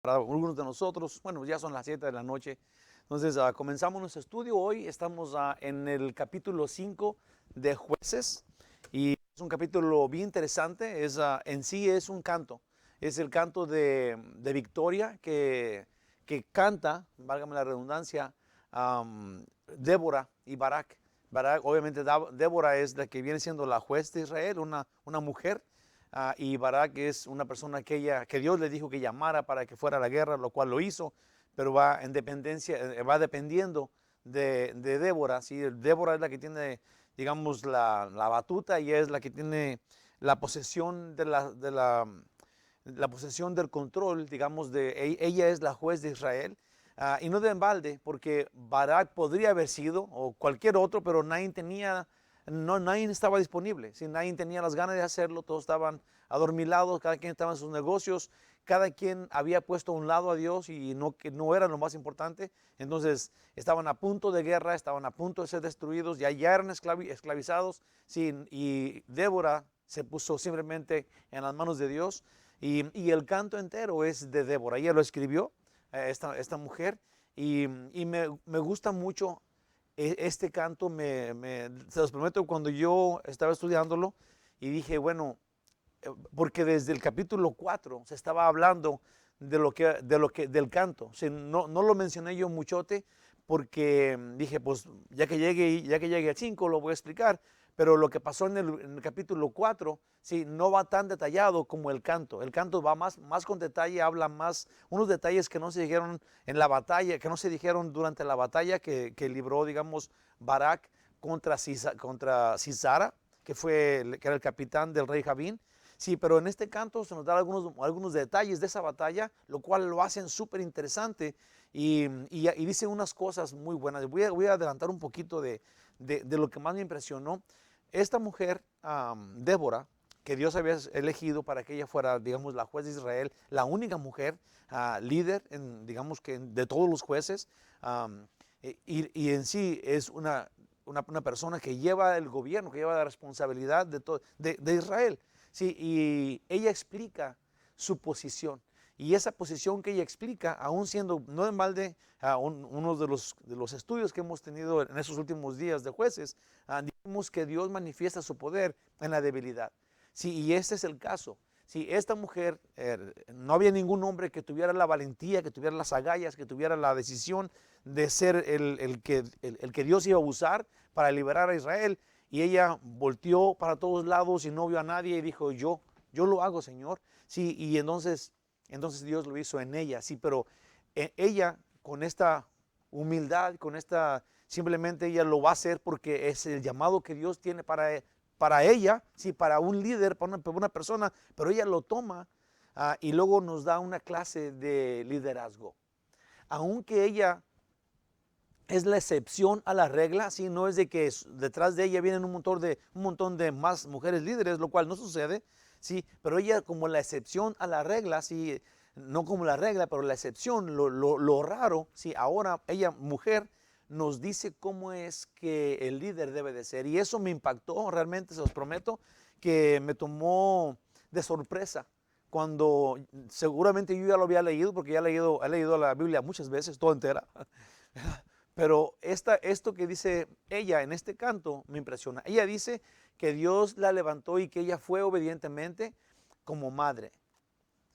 para algunos de nosotros. Bueno, ya son las 7 de la noche. Entonces, comenzamos nuestro estudio. Hoy estamos en el capítulo 5 de Jueces. Y es un capítulo bien interesante. En sí es un canto. Es el canto de victoria que canta, válgame la redundancia, Débora y Barak. Barak, obviamente, Débora es la que viene siendo la juez de Israel, una mujer. Y Barak es una persona que Dios le dijo que llamara para que fuera a la guerra, lo cual lo hizo, pero va en dependencia, va dependiendo de Débora. ¿Sí? Débora es la que tiene, digamos, la batuta, y es la que tiene la posesión la posesión del control, digamos, ella es la juez de Israel. Y no de embalde, porque Barak podría haber sido, o cualquier otro, pero nadie estaba disponible. ¿Sí? Nadie tenía las ganas de hacerlo, todos estaban adormilados, cada quien estaba en sus negocios, cada quien había puesto a un lado a Dios y que no era lo más importante. Entonces estaban a punto de guerra, estaban a punto de ser destruidos, ya eran esclavizados. ¿Sí? Y Débora se puso simplemente en las manos de Dios. Y el canto entero es de Débora. Ella lo escribió, esta mujer, y me gusta mucho este canto. Se los prometo, cuando yo estaba estudiándolo y dije, bueno, porque desde el capítulo 4 se estaba hablando del canto. O sea, no lo mencioné yo muchote, porque dije, pues ya que llegue al 5 lo voy a explicar. Pero lo que pasó en el capítulo 4, sí, no va tan detallado como el canto. El canto va más con detalle, habla más, unos detalles que no se dijeron en la batalla, que no se dijeron durante la batalla que libró, digamos, Barak contra Sisara, que era el capitán del rey Javín. Sí, pero en este canto se nos da algunos detalles de esa batalla, lo cual lo hacen súper interesante, y dice unas cosas muy buenas. Voy a adelantar un poquito de lo que más me impresionó. Esta mujer, Débora, que Dios había elegido para que ella fuera, digamos, la juez de Israel, la única mujer líder, digamos, que de todos los jueces, y en sí es una persona que lleva el gobierno, que lleva la responsabilidad de Israel. Sí, y ella explica su posición. Y esa posición que ella explica, aún siendo, no en balde, uno de los estudios que hemos tenido en esos últimos días de Jueces, digamos que Dios manifiesta su poder en la debilidad. Sí, y este es el caso. Sí, esta mujer, no había ningún hombre que tuviera la valentía, que tuviera las agallas, que tuviera la decisión de ser el que Dios iba a usar para liberar a Israel. Y ella volteó para todos lados y no vio a nadie y dijo, yo lo hago, Señor. Sí, y entonces Dios lo hizo en ella. Sí, pero ella, con esta humildad, simplemente ella lo va a hacer porque es el llamado que Dios tiene para ella, sí, para un líder, para una persona, pero ella lo toma, y luego nos da una clase de liderazgo. Aunque ella es la excepción a la regla, ¿sí? No es de que detrás de ella vienen un montón de más mujeres líderes, lo cual no sucede, ¿sí? Pero ella, como la excepción a la regla, ¿sí? No como la regla, pero la excepción, lo raro, ¿sí? Ahora ella, mujer, nos dice cómo es que el líder debe de ser. Y eso me impactó realmente, se los prometo, que me tomó de sorpresa. Cuando seguramente yo ya lo había leído, porque ya he leído la Biblia muchas veces, toda entera. Pero esto que dice ella en este canto me impresiona. Ella dice que Dios la levantó y que ella fue obedientemente como madre.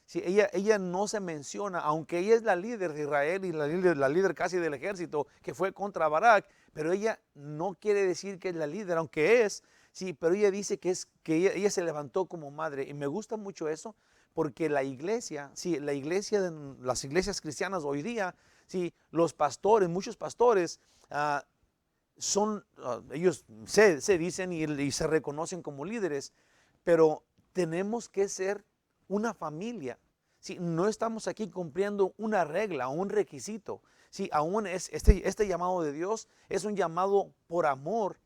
Sí, ella no se menciona, aunque ella es la líder de Israel y la líder casi del ejército que fue contra Barak, pero ella no quiere decir que es la líder, aunque es, sí, pero ella dice que ella se levantó como madre. Y me gusta mucho eso, porque la iglesia, sí, las iglesias cristianas hoy día, sí, los pastores, muchos pastores, ellos se dicen y se reconocen como líderes, pero tenemos que ser una familia. Sí, no estamos aquí cumpliendo una regla o un requisito. Sí, aún este llamado de Dios es un llamado por amor,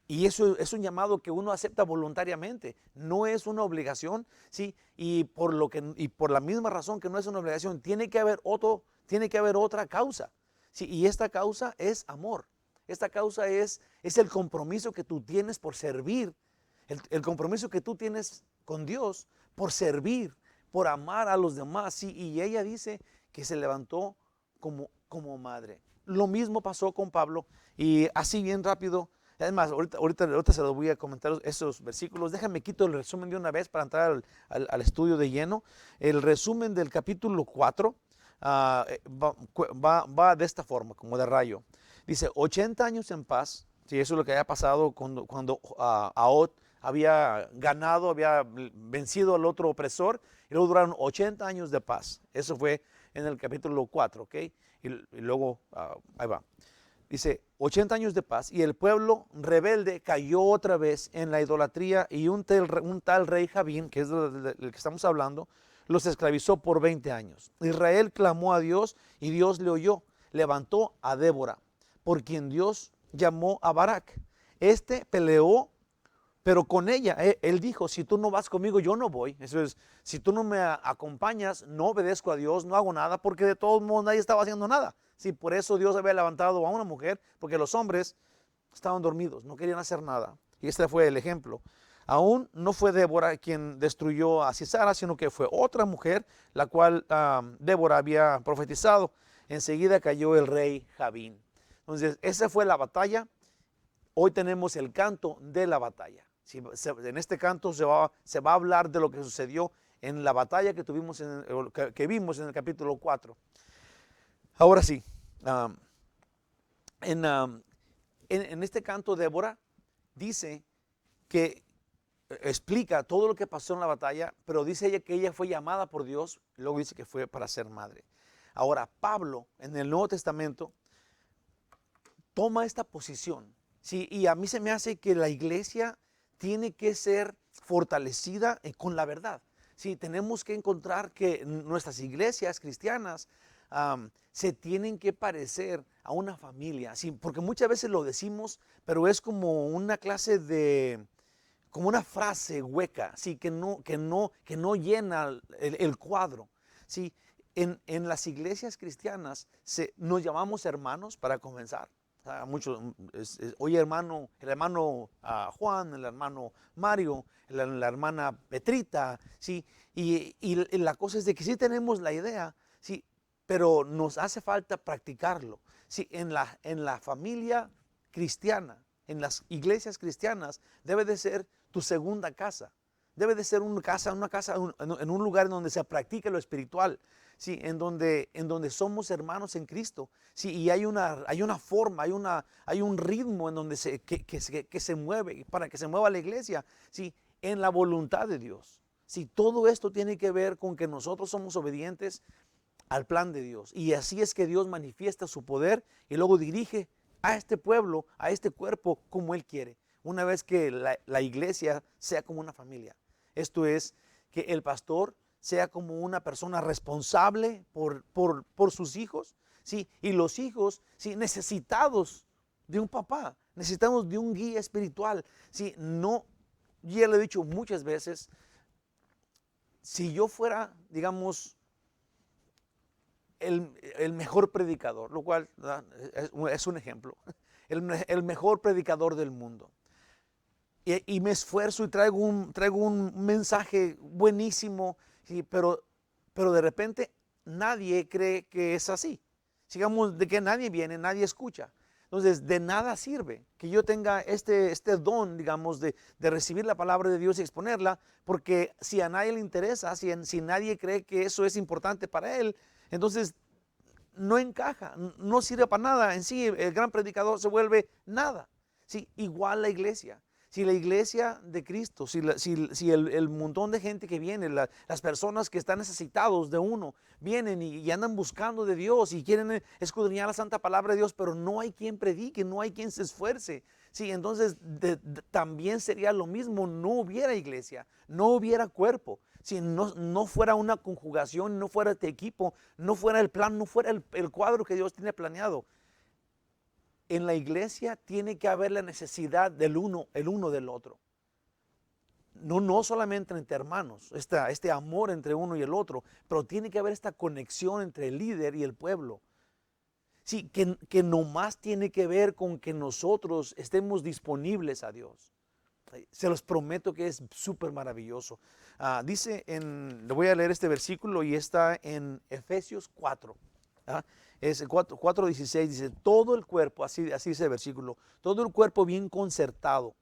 y eso es un llamado que uno acepta voluntariamente, no es una obligación. Sí, y por la misma razón que no es una obligación, tiene que haber otra causa. Sí, y esta causa es amor. Esta causa es el compromiso que tú tienes por servir, el compromiso que tú tienes con Dios por servir, por amar a los demás. Sí, y ella dice que se levantó como madre. Lo mismo pasó con Pablo, y así bien rápido. Además, ahorita se los voy a comentar esos versículos. Déjame quito el resumen de una vez para entrar al estudio de lleno. El resumen del capítulo 4 va de esta forma, como de rayo. Dice, 80 años en paz. Sí, eso es lo que había pasado cuando Ahod había ganado, había vencido al otro opresor, y luego duraron 80 años de paz. Eso fue en el capítulo 4, ¿ok? Y luego, ahí va. Dice, 80 años de paz, y el pueblo rebelde cayó otra vez en la idolatría, y un tal rey Jabín, que es del que estamos hablando, los esclavizó por 20 años. Israel clamó a Dios, y Dios le oyó. Levantó a Débora, por quien Dios llamó a Barak. Este peleó, pero con ella. Él dijo, si tú no vas conmigo, yo no voy. Eso es, si tú no me acompañas, no obedezco a Dios, no hago nada, porque de todos modos nadie estaba haciendo nada. Sí, por eso Dios había levantado a una mujer, porque los hombres estaban dormidos, no querían hacer nada. Y este fue el ejemplo. Aún no fue Débora quien destruyó a Sisara, sino que fue otra mujer, la cual Débora había profetizado. Enseguida cayó el rey Jabín. Entonces, esa fue la batalla. Hoy tenemos el canto de la batalla. En este canto se va a hablar de lo que sucedió en la batalla que tuvimos que vimos en el capítulo 4. Ahora sí, en este canto Débora dice que explica todo lo que pasó en la batalla, pero dice ella que ella fue llamada por Dios, y luego dice que fue para ser madre. Ahora, Pablo en el Nuevo Testamento toma esta posición, ¿sí? Y a mí se me hace que la iglesia tiene que ser fortalecida con la verdad. Sí, tenemos que encontrar que nuestras iglesias cristianas se tienen que parecer a una familia, sí, porque muchas veces lo decimos, pero es como una clase de, como una frase hueca, sí, que no llena el cuadro. Sí, en las iglesias cristianas nos llamamos hermanos para comenzar. O sea, oye hermano, el hermano Juan, el hermano Mario, la hermana Petrita, ¿sí? Y la cosa es de que sí tenemos la idea, ¿sí? Pero nos hace falta practicarlo. ¿Sí? En la familia cristiana, en las iglesias cristianas, debe de ser tu segunda casa. Debe de ser una casa en un lugar en donde se practique lo espiritual. Sí, en donde somos hermanos en Cristo. Sí, y hay una forma, hay un ritmo en donde que se mueve, para que se mueva la iglesia, sí, en la voluntad de Dios. Sí, todo esto tiene que ver con que nosotros somos obedientes al plan de Dios. Y así es que Dios manifiesta su poder y luego dirige a este pueblo, a este cuerpo, como Él quiere. Una vez que la iglesia sea como una familia. Esto es, que el pastor sea como una persona responsable por sus hijos, ¿sí? Y los hijos, ¿sí? Necesitados de un papá, necesitamos de un guía espiritual, ¿sí? No, ya lo he dicho muchas veces, si yo fuera, digamos, el mejor predicador, lo cual es un ejemplo, el mejor predicador del mundo, y me esfuerzo y traigo un mensaje buenísimo, sí, pero de repente nadie cree que es así. Sigamos de que nadie viene, nadie escucha. Entonces, de nada sirve que yo tenga este don, digamos, de recibir la palabra de Dios y exponerla, porque si a nadie le interesa, si nadie cree que eso es importante para él, entonces no encaja, no sirve para nada. En sí, el gran predicador se vuelve nada. Sí, igual la iglesia. Si la iglesia de Cristo, si el montón de gente que viene, las personas que están necesitados de uno, vienen y andan buscando de Dios y quieren escudriñar la santa palabra de Dios, pero no hay quien predique, no hay quien se esfuerce. Sí, entonces también sería lo mismo, no hubiera iglesia, no hubiera cuerpo. Si no fuera una conjugación, no fuera este equipo, no fuera el plan, no fuera el cuadro que Dios tiene planeado. En la iglesia tiene que haber la necesidad el uno del otro. No solamente entre hermanos, este amor entre uno y el otro, pero tiene que haber esta conexión entre el líder y el pueblo. Sí, que nomás tiene que ver con que nosotros estemos disponibles a Dios. Se los prometo que es súper maravilloso. Le voy a leer este versículo y está en Efesios 4. Es 4:16, dice, todo el cuerpo, así dice el versículo, todo el cuerpo bien concertado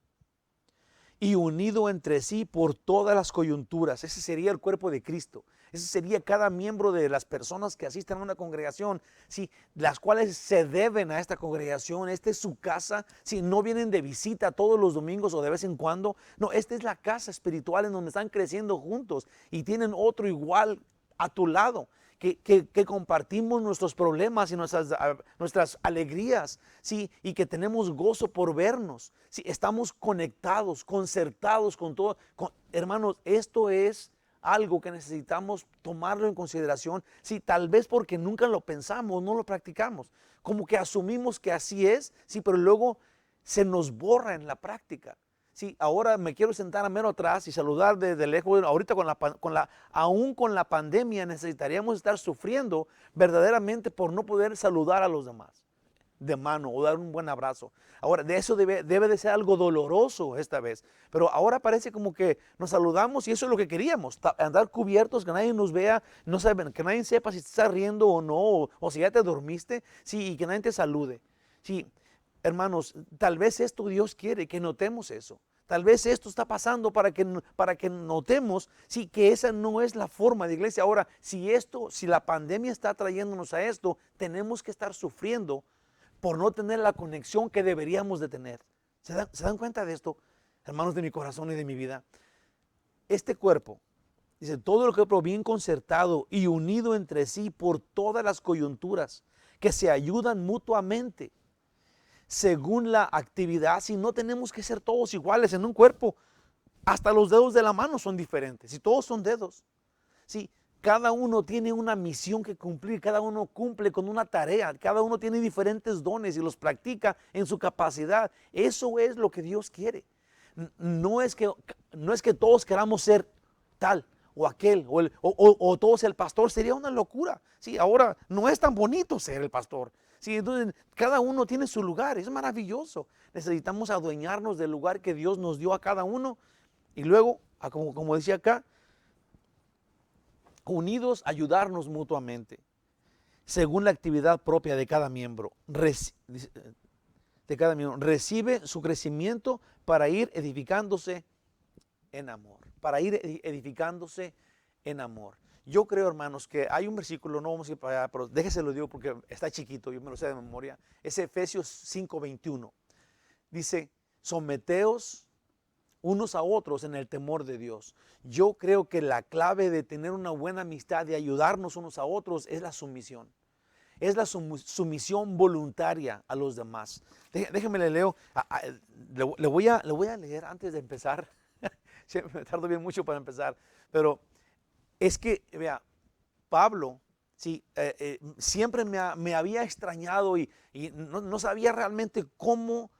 y unido entre sí por todas las coyunturas. Ese sería el cuerpo de Cristo. Ese sería cada miembro de las personas que asisten a una congregación, ¿sí? Las cuales se deben a esta congregación. Esta es su casa. Si no vienen de visita todos los domingos o de vez en cuando. No, esta es la casa espiritual en donde están creciendo juntos y tienen otro igual a tu lado. Que compartimos nuestros problemas y nuestras alegrías, ¿sí? Y que tenemos gozo por vernos, ¿sí? Estamos conectados, concertados con todo. Hermanos, esto es algo que necesitamos tomarlo en consideración, sí, tal vez porque nunca lo pensamos, no lo practicamos, como que asumimos que así es, sí, pero luego se nos borra en la práctica. Sí, ahora me quiero sentar a mero atrás y saludar desde lejos. Ahorita aún con la pandemia necesitaríamos estar sufriendo verdaderamente por no poder saludar a los demás de mano o dar un buen abrazo. Ahora, de eso debe de ser algo doloroso esta vez. Pero ahora parece como que nos saludamos y eso es lo que queríamos. Andar cubiertos, que nadie nos vea, no saben, que nadie sepa si estás riendo o no, o si ya te dormiste, sí, y que nadie te salude. Sí. Hermanos, tal vez esto Dios quiere que notemos eso. Tal vez esto está pasando para que notemos, sí, que esa no es la forma de iglesia. Ahora, si la pandemia está trayéndonos a esto, tenemos que estar sufriendo por no tener la conexión que deberíamos de tener. ¿Se dan cuenta de esto, hermanos de mi corazón y de mi vida? Este cuerpo, dice, todo el cuerpo bien concertado y unido entre sí por todas las coyunturas, que se ayudan mutuamente según la actividad. Si no tenemos que ser todos iguales en un cuerpo, hasta los dedos de la mano son diferentes, si todos son dedos, si cada uno tiene una misión que cumplir, cada uno cumple con una tarea, cada uno tiene diferentes dones y los practica en su capacidad. Eso es lo que Dios quiere. No es que todos queramos ser tal o aquel o todos el pastor. Sería una locura. Sí, ahora no es tan bonito ser el pastor. Sí, entonces cada uno tiene su lugar, es maravilloso. Necesitamos adueñarnos del lugar que Dios nos dio a cada uno y luego, como decía acá, unidos, ayudarnos mutuamente, según la actividad propia de cada miembro. Recibe su crecimiento para ir edificándose en amor. Para ir edificándose en amor. Yo creo, hermanos, que hay un versículo, no vamos a ir para allá, pero déjese lo digo porque está chiquito, yo me lo sé de memoria. Es Efesios 5:21. Dice, someteos unos a otros en el temor de Dios. Yo creo que la clave de tener una buena amistad, de ayudarnos unos a otros, es la sumisión. Es la sumisión voluntaria a los demás. Déjeme le leo. Le voy a leer antes de empezar. Me tardo bien mucho para empezar. Pero es que, vea, Pablo, sí, siempre me había extrañado y no sabía realmente cómo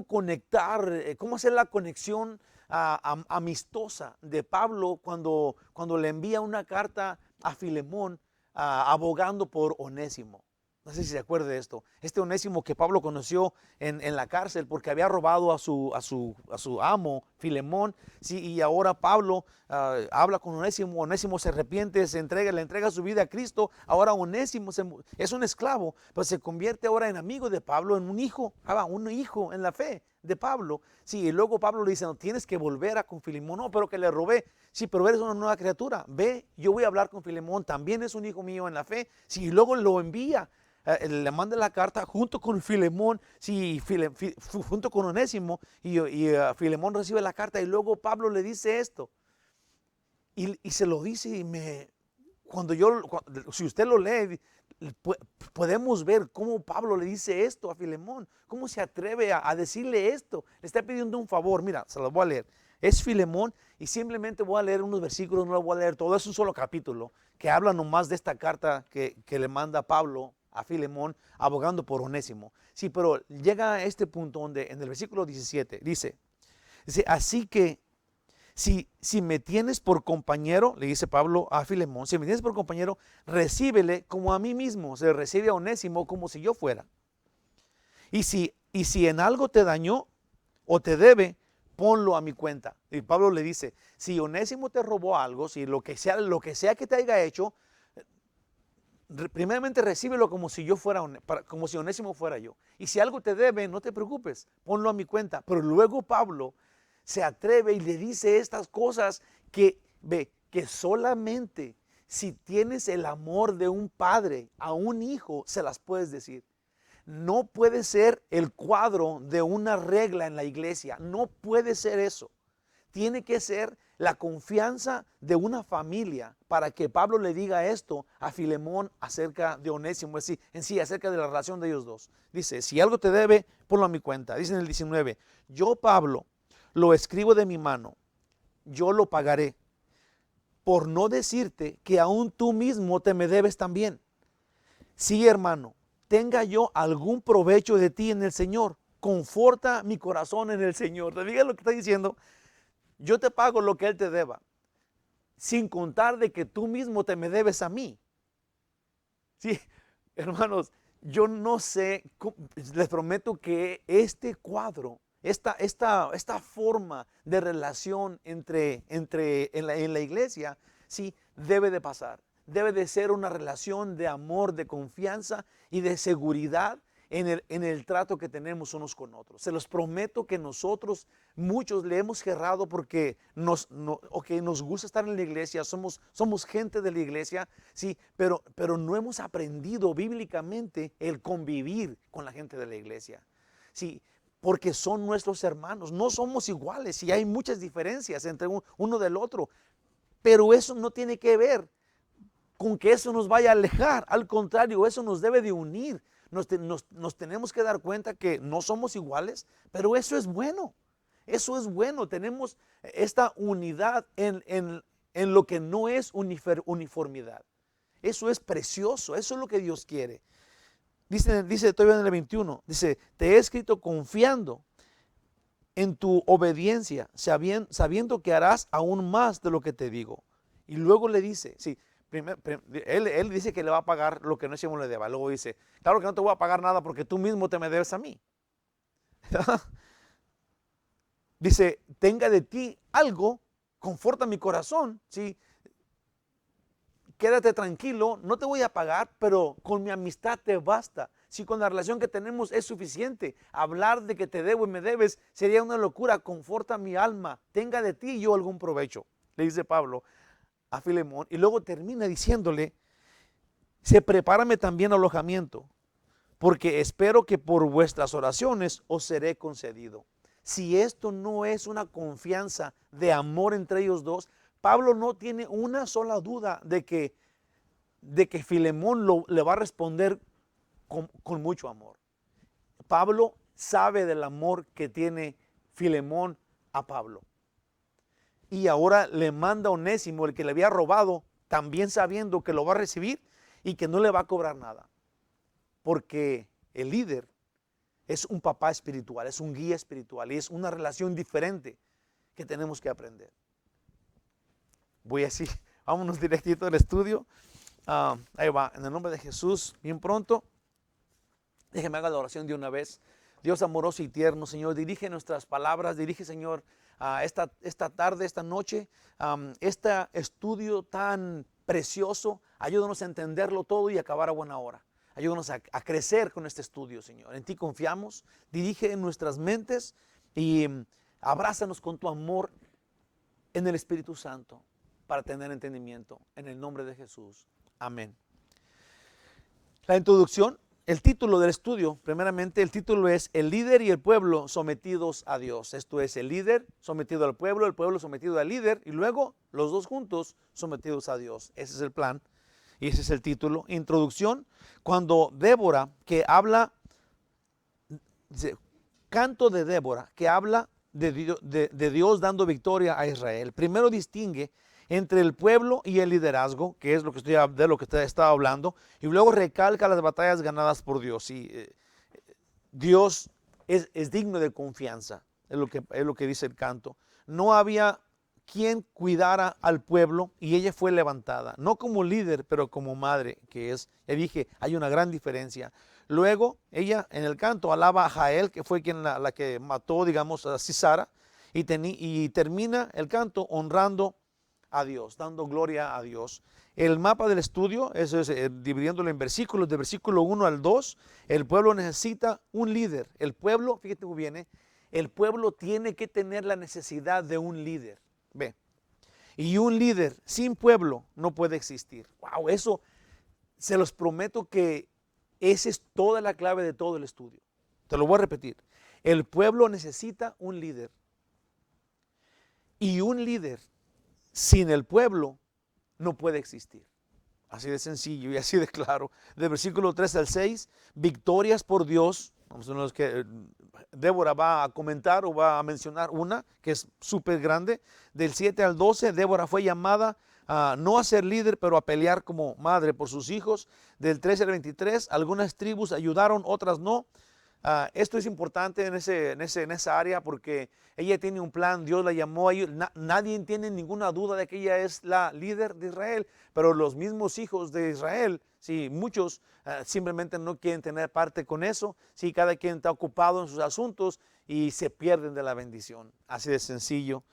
conectar, cómo hacer la conexión amistosa de Pablo cuando le envía una carta a Filemón abogando por Onésimo. No sé si se acuerda de esto. Este Onésimo que Pablo conoció en la cárcel porque había robado a su amo, Filemón. Sí, y ahora Pablo habla con Onésimo. Onésimo se arrepiente, le entrega su vida a Cristo. Ahora Onésimo es un esclavo, pero se convierte ahora en amigo de Pablo, en un hijo en la fe de Pablo. Sí, y luego Pablo le dice, no, tienes que volver con Filemón. No, pero que le robé. Sí, pero eres una nueva criatura. Ve, yo voy a hablar con Filemón. También es un hijo mío en la fe. Sí, y luego lo envía. Le manda la carta junto con Filemón, sí, junto con Onésimo, y Filemón recibe la carta y luego Pablo le dice esto. Y se lo dice si usted lo lee, podemos ver cómo Pablo le dice esto a Filemón, cómo se atreve a decirle esto. Le está pidiendo un favor, mira, se lo voy a leer. Es Filemón y simplemente voy a leer unos versículos, no lo voy a leer todo, es un solo capítulo que habla nomás de esta carta que le manda Pablo a Filemón abogando por Onésimo. Sí, pero llega a este punto donde en el versículo 17 dice, así que si me tienes por compañero, le dice Pablo a Filemón, si me tienes por compañero, recíbele como a mí mismo, se recibe a Onésimo como si yo fuera. Y si en algo te dañó o te debe, ponlo a mi cuenta. Y Pablo le dice, si Onésimo te robó algo, si lo que sea que te haya hecho, primeramente recíbelo como si yo fuera, como si Onésimo fuera yo. Y si algo te debe, no te preocupes, ponlo a mi cuenta. Pero luego Pablo se atreve y le dice estas cosas que solamente si tienes el amor de un padre a un hijo, se las puedes decir. No puede ser el cuadro de una regla en la iglesia, no puede ser eso. Tiene que ser la confianza de una familia para que Pablo le diga esto a Filemón acerca de Onésimo, en sí, acerca de la relación de ellos dos. Dice, si algo te debe, ponlo a mi cuenta. Dice en el 19, yo Pablo lo escribo de mi mano, yo lo pagaré, por no decirte que aún tú mismo te me debes también. Sí, hermano, tenga yo algún provecho de ti en el Señor, conforta mi corazón en el Señor. ¿Te fijas lo que está diciendo? Yo te pago lo que Él te deba, sin contar de que tú mismo te me debes a mí. Sí, hermanos, yo no sé, les prometo que este cuadro, esta forma de relación en la iglesia, sí, debe de pasar. Debe de ser una relación de amor, de confianza y de seguridad en el trato que tenemos unos con otros. Se los prometo que nosotros, muchos le hemos cerrado porque nos gusta estar en la iglesia, somos gente de la iglesia, sí, pero no hemos aprendido bíblicamente el convivir con la gente de la iglesia. Sí, porque son nuestros hermanos, no somos iguales y hay muchas diferencias entre uno del otro, pero eso no tiene que ver con que eso nos vaya a alejar, al contrario, eso nos debe de unir. Nos tenemos que dar cuenta que no somos iguales, pero eso es bueno. Eso es bueno. Tenemos esta unidad en lo que no es uniformidad. Eso es precioso. Eso es lo que Dios quiere. Dice todavía en el 21, dice, te he escrito confiando en tu obediencia, sabiendo que harás aún más de lo que te digo. Y luego le dice, sí, él dice que le va a pagar lo que Onésimo le deba. Luego dice, claro que no te voy a pagar nada porque tú mismo te me debes a mí. Dice, tenga de ti algo, conforta mi corazón, ¿sí? Quédate tranquilo, no te voy a pagar, pero con mi amistad te basta. Si con la relación que tenemos es suficiente, hablar de que te debo y me debes sería una locura. Conforta mi alma, tenga de ti yo algún provecho, le dice Pablo a Filemón, y luego termina diciéndole, prepárame también alojamiento, porque espero que por vuestras oraciones os seré concedido. Si esto no es una confianza de amor entre ellos dos, Pablo no tiene una sola duda de que Filemón le va a responder con mucho amor. Pablo sabe del amor que tiene Filemón a Pablo. Y ahora le manda a Onésimo, el que le había robado, también sabiendo que lo va a recibir y que no le va a cobrar nada. Porque el líder es un papá espiritual, es un guía espiritual y es una relación diferente que tenemos que aprender. Voy así, vámonos directito al estudio. Ahí va, en el nombre de Jesús, bien pronto. Déjeme haga la oración de una vez. Dios amoroso y tierno, Señor, dirige nuestras palabras, dirige, Señor, esta tarde, esta noche, este estudio tan precioso. Ayúdanos a entenderlo todo y acabar a buena hora. Ayúdanos a crecer con este estudio, Señor. En ti confiamos, dirige en nuestras mentes y abrázanos con tu amor en el Espíritu Santo para tener entendimiento. En el nombre de Jesús. Amén. La introducción. El título del estudio, primeramente, el título es El líder y el pueblo sometidos a Dios. Esto es el líder sometido al pueblo, el pueblo sometido al líder y luego los dos juntos sometidos a Dios. Ese es el plan y ese es el título. Introducción, cuando Débora, que habla, dice, canto de Débora, que habla de Dios dando victoria a Israel. Primero distingue entre el pueblo y el liderazgo, que es de lo que te estaba hablando, y luego recalca las batallas ganadas por Dios. Y Dios es digno de confianza, es lo que dice el canto. No había quien cuidara al pueblo y ella fue levantada, no como líder, pero como madre, que es, ya dije, hay una gran diferencia. Luego ella en el canto alaba a Jael, que fue la que mató, digamos, a Sisara, y termina el canto honrando a Dios, dando gloria a Dios. El mapa del estudio, eso es dividiéndolo en versículos, de versículo 1 al 2, el pueblo necesita un líder. El pueblo, fíjate muy bien, el pueblo tiene que tener la necesidad de un líder. Ve. Y un líder sin pueblo no puede existir. Wow, eso se los prometo que esa es toda la clave de todo el estudio. Te lo voy a repetir. El pueblo necesita un líder. Y un líder sin el pueblo no puede existir. Así de sencillo y así de claro. Del versículo 3 al 6, victorias por Dios. Son los que Débora va a comentar o va a mencionar una que es súper grande. Del 7 al 12, Débora fue llamada no a ser líder, pero a pelear como madre por sus hijos. Del 13 al 23, algunas tribus ayudaron, otras no. Esto es importante en esa área porque ella tiene un plan, Dios la llamó, nadie tiene ninguna duda de que ella es la líder de Israel, pero los mismos hijos de Israel, sí, muchos simplemente no quieren tener parte con eso, sí, cada quien está ocupado en sus asuntos y se pierden de la bendición, así de sencillo.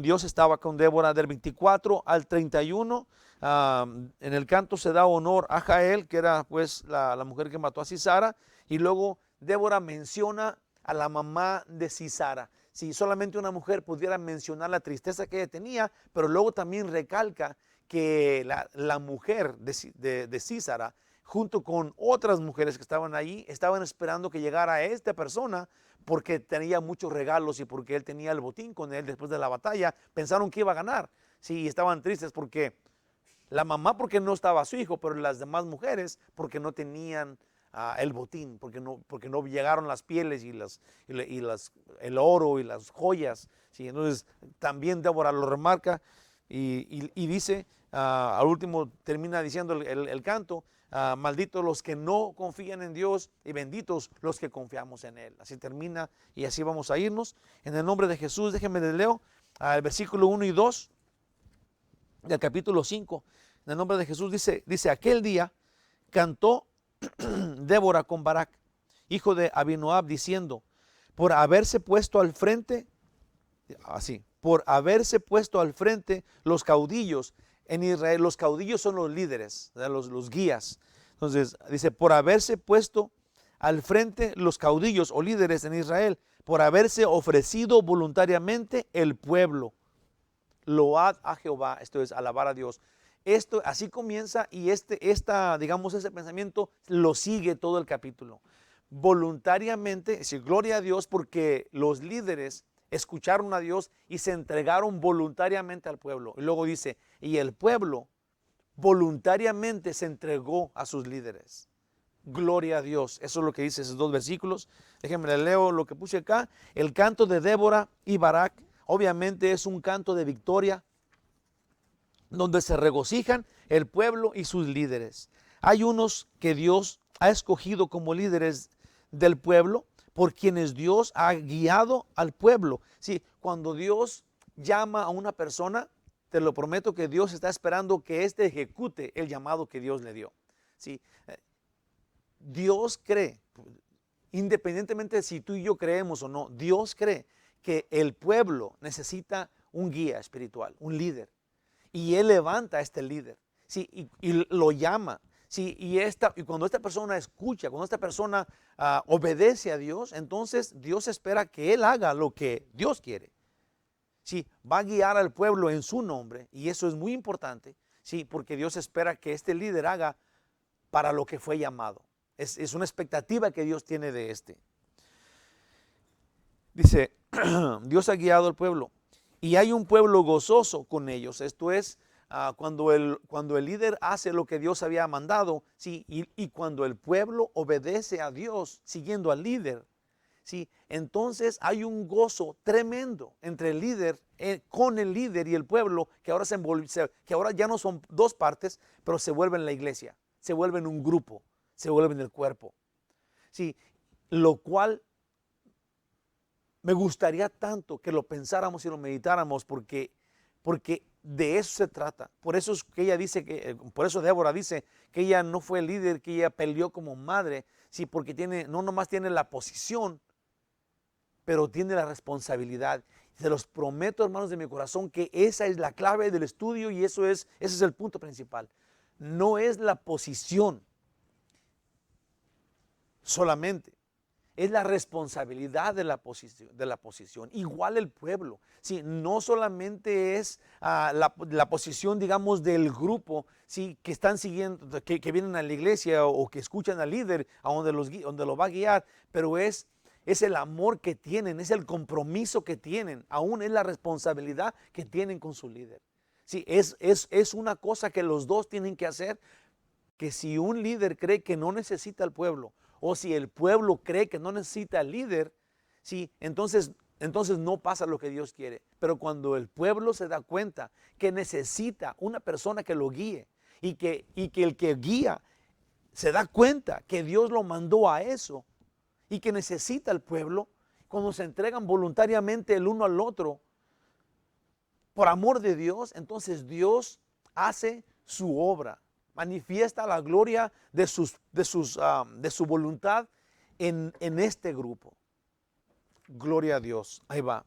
Dios estaba con Débora del 24 al 31. En el canto se da honor a Jael, que era pues la mujer que mató a Sisara, y luego Débora menciona a la mamá de Sisara. Si solamente una mujer pudiera mencionar la tristeza que ella tenía, pero luego también recalca que la mujer de Sisara, junto con otras mujeres que estaban allí, estaban esperando que llegara esta persona porque tenía muchos regalos y porque él tenía el botín con él después de la batalla. Pensaron que iba a ganar. Sí, estaban tristes porque la mamá porque no estaba su hijo, pero las demás mujeres porque no tenían el botín, porque no llegaron las pieles el oro y las joyas. ¿Sí? Entonces también Débora lo remarca y dice, al último termina diciendo el canto, malditos los que no confían en Dios y benditos los que confiamos en Él. Así termina y así vamos a irnos. En el nombre de Jesús, déjenme les leo el versículo 1 y 2 del capítulo 5. En el nombre de Jesús dice aquel día cantó Débora con Barak, hijo de Abinoab, diciendo, por haberse puesto al frente, por haberse puesto al frente los caudillos en Israel. Los caudillos son los líderes, los guías. Entonces dice, por haberse puesto al frente los caudillos o líderes en Israel, por haberse ofrecido voluntariamente el pueblo. Load a Jehová, esto es alabar a Dios. Esto así comienza y digamos, ese pensamiento lo sigue todo el capítulo. Voluntariamente, es decir, gloria a Dios porque los líderes escucharon a Dios y se entregaron voluntariamente al pueblo. Y luego dice, y el pueblo voluntariamente se entregó a sus líderes. Gloria a Dios. Eso es lo que dice esos dos versículos. Déjenme le leo lo que puse acá. El canto de Débora y Barak, obviamente es un canto de victoria, donde se regocijan el pueblo y sus líderes. Hay unos que Dios ha escogido como líderes del pueblo, por quienes Dios ha guiado al pueblo. Sí, cuando Dios llama a una persona, te lo prometo que Dios está esperando que éste ejecute el llamado que Dios le dio. Sí, Dios cree, independientemente de si tú y yo creemos o no, Dios cree que el pueblo necesita un guía espiritual, un líder. Y Él levanta a este líder, ¿sí? y lo llama. ¿Sí? Y cuando esta persona escucha, cuando esta persona obedece a Dios, entonces Dios espera que Él haga lo que Dios quiere. ¿Sí? Va a guiar al pueblo en su nombre y eso es muy importante, ¿sí? Porque Dios espera que este líder haga para lo que fue llamado. Es una expectativa que Dios tiene de este. Dice, Dios ha guiado al pueblo. Y hay un pueblo gozoso con ellos. Esto es cuando el líder hace lo que Dios había mandado, ¿sí? y cuando el pueblo obedece a Dios siguiendo al líder, ¿sí? Entonces hay un gozo tremendo entre el líder, con el líder y el pueblo, que ahora ya no son dos partes, pero se vuelven la iglesia, se vuelven un grupo, se vuelven el cuerpo. ¿Sí? Lo cual me gustaría tanto que lo pensáramos y lo meditáramos porque de eso se trata. Por eso es que ella dice por eso Débora dice que ella no fue líder, que ella peleó como madre, sí, porque no nomás tiene la posición, pero tiene la responsabilidad. Se los prometo, hermanos de mi corazón, que esa es la clave del estudio y ese es el punto principal. No es la posición solamente, es la responsabilidad de la posición. Igual el pueblo. Sí, no solamente es la posición, digamos, del grupo, sí, que están siguiendo, que vienen a la iglesia o que escuchan al líder a donde lo va a guiar, pero es el amor que tienen, es el compromiso que tienen, aún es la responsabilidad que tienen con su líder. Sí, es una cosa que los dos tienen que hacer, que si un líder cree que no necesita al pueblo, o si el pueblo cree que no necesita al líder, sí, entonces no pasa lo que Dios quiere. Pero cuando el pueblo se da cuenta que necesita una persona que lo guíe y que el que guía se da cuenta que Dios lo mandó a eso y que necesita al pueblo, cuando se entregan voluntariamente el uno al otro por amor de Dios, entonces Dios hace su obra, manifiesta la gloria de su voluntad en este grupo. Gloria a Dios. Ahí va.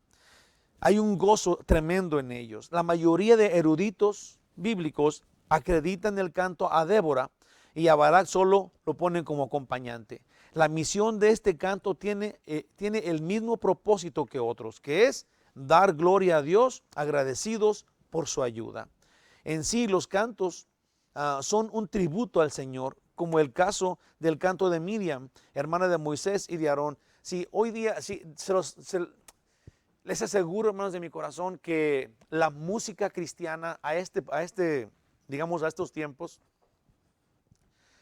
Hay un gozo tremendo en ellos. La mayoría de eruditos bíblicos acreditan el canto a Débora y a Barak solo lo ponen como acompañante. La misión de este canto tiene el mismo propósito que otros, que es dar gloria a Dios, agradecidos por su ayuda. En sí, los cantos son un tributo al Señor, como el caso del canto de Miriam, hermana de Moisés y de Aarón. Sí, hoy día, sí, les aseguro, hermanos de mi corazón, que la música cristiana digamos, a estos tiempos,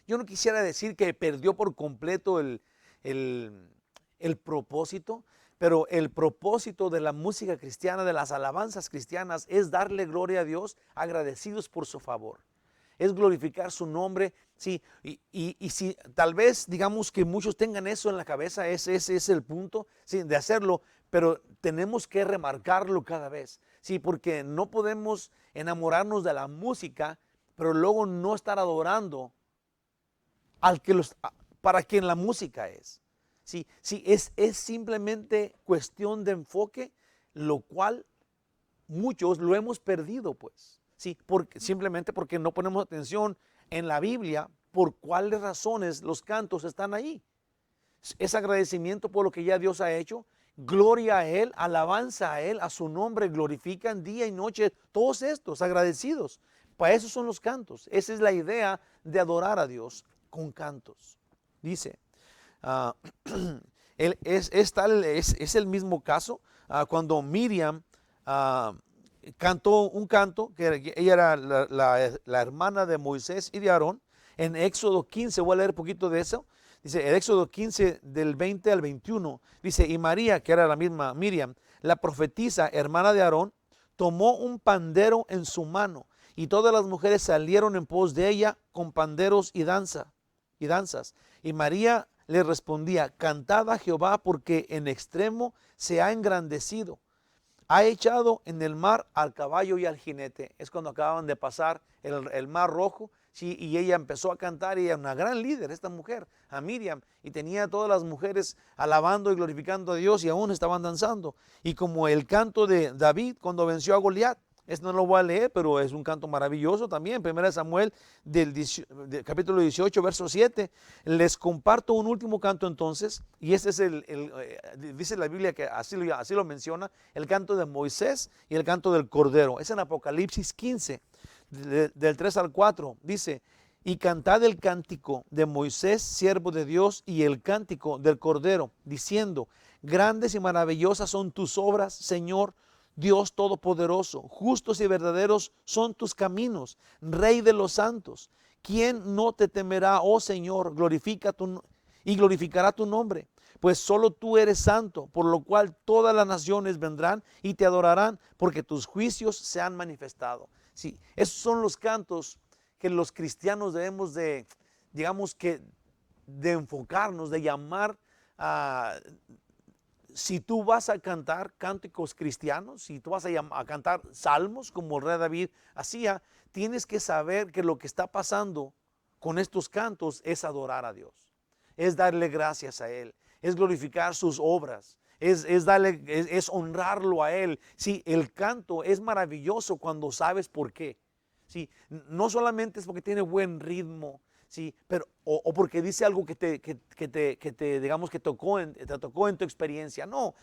yo no quisiera decir que perdió por completo el propósito, pero el propósito de la música cristiana, de las alabanzas cristianas, es darle gloria a Dios, agradecidos por su favor. Es glorificar su nombre, sí, y si tal vez digamos que muchos tengan eso en la cabeza, ese es el punto, sí, de hacerlo, pero tenemos que remarcarlo cada vez, sí, porque no podemos enamorarnos de la música, pero luego no estar adorando para quien la música es. Sí, es simplemente cuestión de enfoque, lo cual muchos lo hemos perdido, pues. Sí, simplemente porque no ponemos atención en la Biblia por cuáles razones los cantos están ahí. Es agradecimiento por lo que ya Dios ha hecho, gloria a Él, alabanza a Él, a su nombre, glorifican día y noche, todos estos agradecidos. Para eso son los cantos. Esa es la idea de adorar a Dios con cantos. Dice, es el mismo caso cuando Miriam cantó un canto, que ella era la hermana de Moisés y de Aarón. En Éxodo 15, voy a leer un poquito de eso. Dice, en Éxodo 15, del 20 al 21, dice, y María, que era la misma Miriam, la profetisa, hermana de Aarón, tomó un pandero en su mano, y todas las mujeres salieron en pos de ella con panderos y danzas. Y María le respondía, cantad a Jehová, porque en extremo se ha engrandecido. Ha echado en el mar al caballo y al jinete. Es cuando acababan de pasar el mar rojo, sí, y ella empezó a cantar, y era una gran líder, esta mujer, a Miriam, y tenía a todas las mujeres alabando y glorificando a Dios, y aún estaban danzando. Y como el canto de David cuando venció a Goliat, este no lo voy a leer, pero es un canto maravilloso también. 1 Samuel del capítulo 18, verso 7. Les comparto un último canto entonces, y este es dice la Biblia que así lo menciona, el canto de Moisés y el canto del Cordero. Es en Apocalipsis 15, del 3 al 4. Dice, y cantad el cántico de Moisés, siervo de Dios, y el cántico del Cordero, diciendo, grandes y maravillosas son tus obras, Señor, Dios Todopoderoso, justos y verdaderos son tus caminos, Rey de los santos. ¿Quién no te temerá, oh Señor, y glorificará tu nombre? Pues solo tú eres santo, por lo cual todas las naciones vendrán y te adorarán, porque tus juicios se han manifestado. Sí, esos son los cantos que los cristianos debemos de, digamos que, de enfocarnos, de llamar a... Si tú vas a cantar cánticos cristianos, si tú vas a cantar salmos como el rey David hacía, tienes que saber que lo que está pasando con estos cantos es adorar a Dios, es darle gracias a Él, es glorificar sus obras, es honrarlo a Él. Sí, el canto es maravilloso cuando sabes por qué. Sí, no solamente es porque tiene buen ritmo, sí, pero, o porque dice algo digamos, que te tocó en tu experiencia. No,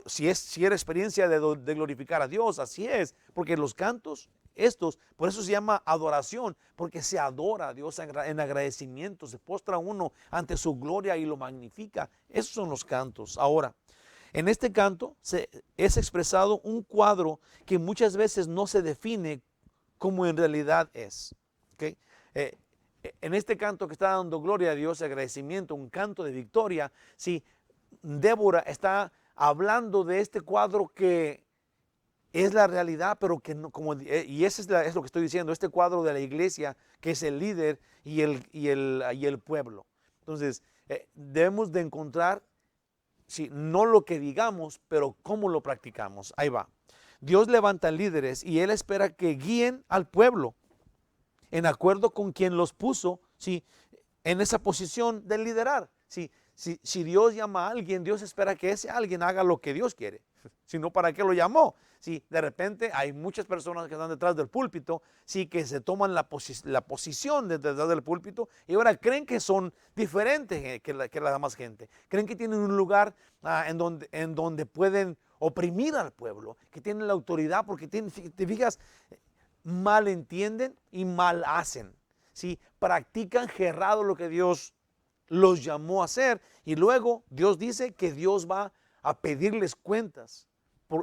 si era experiencia de glorificar a Dios, así es, porque los cantos, por eso se llama adoración, porque se adora a Dios en agradecimiento, se postra uno ante su gloria y lo magnifica. Esos son los cantos. Ahora, en este canto es expresado un cuadro que muchas veces no se define como en realidad es. ¿Okay? Eh, en este canto que está dando gloria a Dios, agradecimiento, un canto de victoria, sí, Débora está hablando de este cuadro que es la realidad, pero que no, y eso es lo que estoy diciendo, este cuadro de la iglesia, que es el líder y el pueblo. Entonces, debemos de encontrar, sí, no lo que digamos, pero cómo lo practicamos. Ahí va. Dios levanta líderes y Él espera que guíen al pueblo en acuerdo con quien los puso, ¿sí?, en esa posición de liderar. ¿Sí? Si Dios llama a alguien, Dios espera que ese alguien haga lo que Dios quiere. Si no, ¿para qué lo llamó? Sí, de repente hay muchas personas que están detrás del púlpito, sí, que se toman la posición detrás del púlpito y ahora creen que son diferentes que la demás gente. Creen que tienen un lugar en donde pueden oprimir al pueblo, que tienen la autoridad, porque te fijas, mal entienden y mal hacen. ¿Sí? Practican errado lo que Dios los llamó a hacer, y luego Dios dice que Dios va a pedirles cuentas.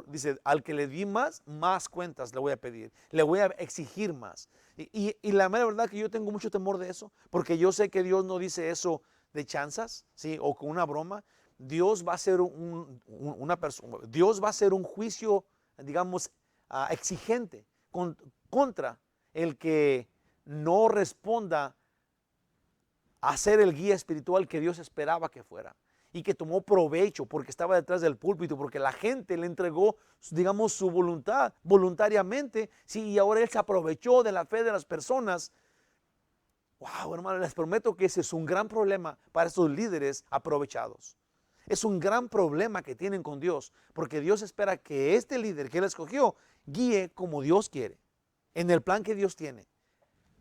Dice, al que le di más cuentas le voy a pedir, le voy a exigir más. Y la mera verdad que yo tengo mucho temor de eso, porque yo sé que Dios no dice eso de chanzas, ¿sí?, o con una broma. Dios va a hacer Dios va a hacer un juicio, digamos, exigente contra el que no responda a ser el guía espiritual que Dios esperaba que fuera, y que tomó provecho porque estaba detrás del púlpito, porque la gente le entregó, digamos, su voluntad voluntariamente, sí, y ahora Él se aprovechó de la fe de las personas. Wow, hermano, les prometo que ese es un gran problema para esos líderes aprovechados. Es un gran problema que tienen con Dios, porque Dios espera que este líder que Él escogió guíe como Dios quiere, en el plan que Dios tiene.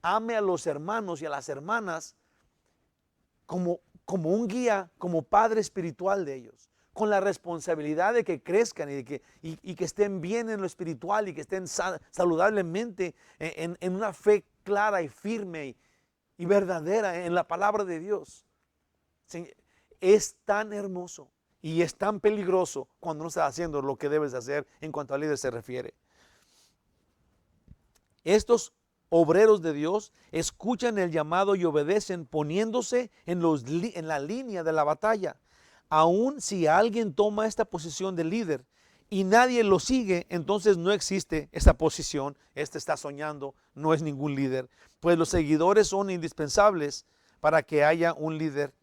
Ame a los hermanos y a las hermanas como un guía, como padre espiritual de ellos, con la responsabilidad de que crezcan y que estén bien en lo espiritual y que estén saludablemente en una fe clara y firme y verdadera en la palabra de Dios. Es tan hermoso y es tan peligroso cuando no estás haciendo lo que debes hacer en cuanto al líder se refiere. Estos obreros de Dios escuchan el llamado y obedecen, poniéndose en la línea de la batalla. Aun si alguien toma esta posición de líder y nadie lo sigue, entonces no existe esa posición. Este está soñando, no es ningún líder. Pues los seguidores son indispensables para que haya un líder.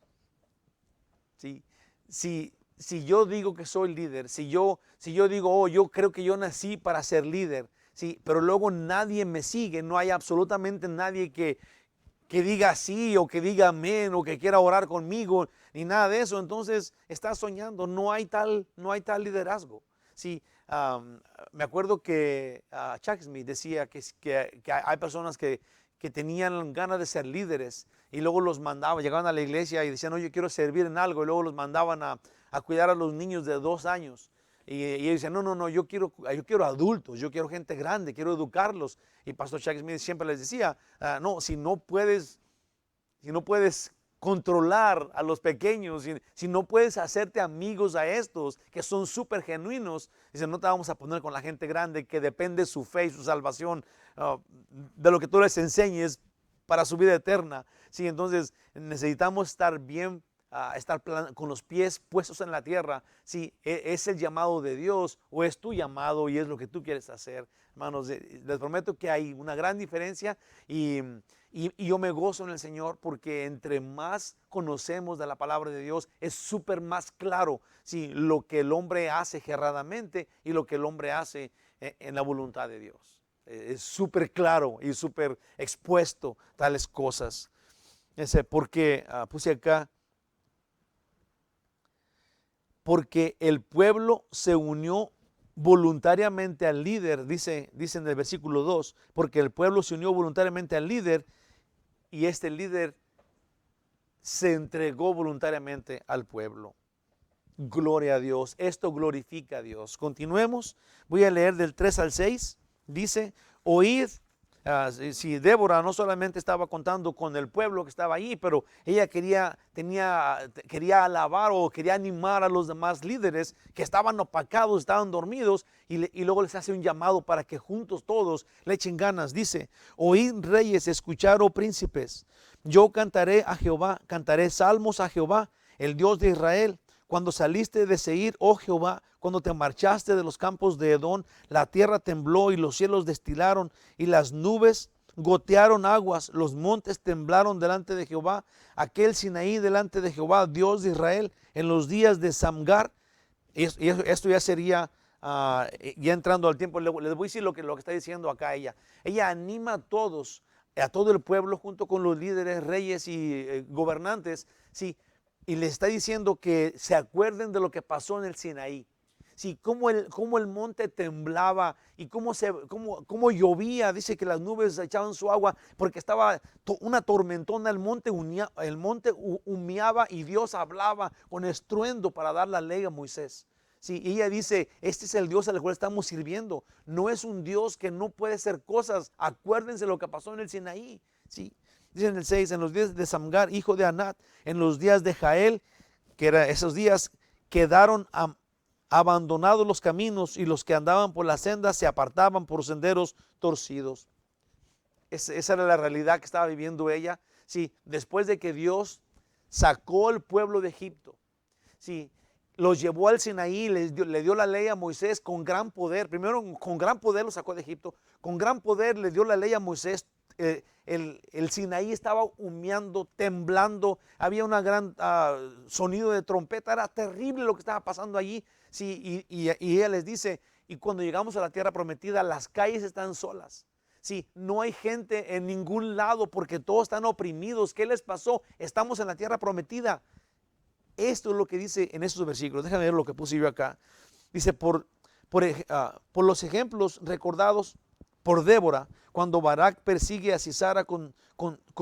¿Sí? Si yo digo que soy líder, si yo digo, oh, yo creo que yo nací para ser líder, sí, pero luego nadie me sigue, no hay absolutamente nadie que diga sí o que diga amén o que quiera orar conmigo, ni nada de eso, entonces estás soñando, no hay tal liderazgo. Sí, me acuerdo que Chuck Smith decía que hay personas que tenían ganas de ser líderes y luego los mandaban, llegaban a la iglesia y decían, oye, quiero servir en algo, y luego los mandaban a cuidar a los niños de 2 años. Y ellos decían, no, yo quiero adultos, yo quiero gente grande, quiero educarlos. Y Pastor Chuck Smith siempre les decía, no, si no puedes controlar a los pequeños, si no puedes hacerte amigos a estos que son súper genuinos, dice, no te vamos a poner con la gente grande que depende su fe y su salvación de lo que tú les enseñes para su vida eterna. Sí, entonces necesitamos estar bien, con los pies puestos en la tierra. Sí, es el llamado de Dios o es tu llamado y es lo que tú quieres hacer. Hermanos, les prometo que hay una gran diferencia y yo me gozo en el Señor porque entre más conocemos de la palabra de Dios es súper más claro, sí, lo que el hombre hace erradamente y lo que el hombre hace en la voluntad de Dios. Es súper claro y súper expuesto tales cosas. Porque puse acá, porque el pueblo se unió voluntariamente al líder, dice en el versículo 2, porque el pueblo se unió voluntariamente al líder y este líder se entregó voluntariamente al pueblo. Gloria a Dios, esto glorifica a Dios. Continuemos, voy a leer del 3 al 6, dice, oíd. Si Débora no solamente estaba contando con el pueblo que estaba ahí, pero ella quería alabar o quería animar a los demás líderes que estaban opacados, estaban dormidos, y luego les hace un llamado para que juntos todos le echen ganas. Dice, oíd reyes, escuchad, oh príncipes, yo cantaré a Jehová, cantaré salmos a Jehová, el Dios de Israel. Cuando saliste de Seir, oh Jehová, cuando te marchaste de los campos de Edom, la tierra tembló y los cielos destilaron y las nubes gotearon aguas, los montes temblaron delante de Jehová, aquel Sinaí delante de Jehová, Dios de Israel, en los días de Samgar. Y esto ya sería, ya entrando al tiempo, les voy a decir lo que está diciendo acá ella. Ella anima a todos, a todo el pueblo, junto con los líderes, reyes y gobernantes, sí, y les está diciendo que se acuerden de lo que pasó en el Sinaí. Sí, cómo el monte temblaba y cómo llovía. Dice que las nubes echaban su agua porque estaba una tormentona. El monte humeaba y Dios hablaba con estruendo para dar la ley a Moisés. Sí, y ella dice, este es el Dios al cual estamos sirviendo. No es un Dios que no puede hacer cosas. Acuérdense lo que pasó en el Sinaí. Sí. Dice en el 6, en los días de Samgar, hijo de Anat, en los días de Jael, que eran esos días, quedaron abandonados los caminos y los que andaban por las sendas se apartaban por senderos torcidos. Esa era la realidad que estaba viviendo ella. Sí, después de que Dios sacó al pueblo de Egipto, sí, los llevó al Sinaí, le dio la ley a Moisés con gran poder. Primero con gran poder los sacó de Egipto, con gran poder le dio la ley a Moisés. El Sinaí estaba humeando, temblando, había un gran sonido de trompeta, era terrible lo que estaba pasando allí. Sí, y ella les dice, y cuando llegamos a la tierra prometida, las calles están solas. Sí, no hay gente en ningún lado porque todos están oprimidos. ¿Qué les pasó? Estamos en la tierra prometida. Esto es lo que dice en estos versículos. Déjame ver lo que puse yo acá. Dice, por los ejemplos recordados por Débora, cuando Barak persigue a Sisara con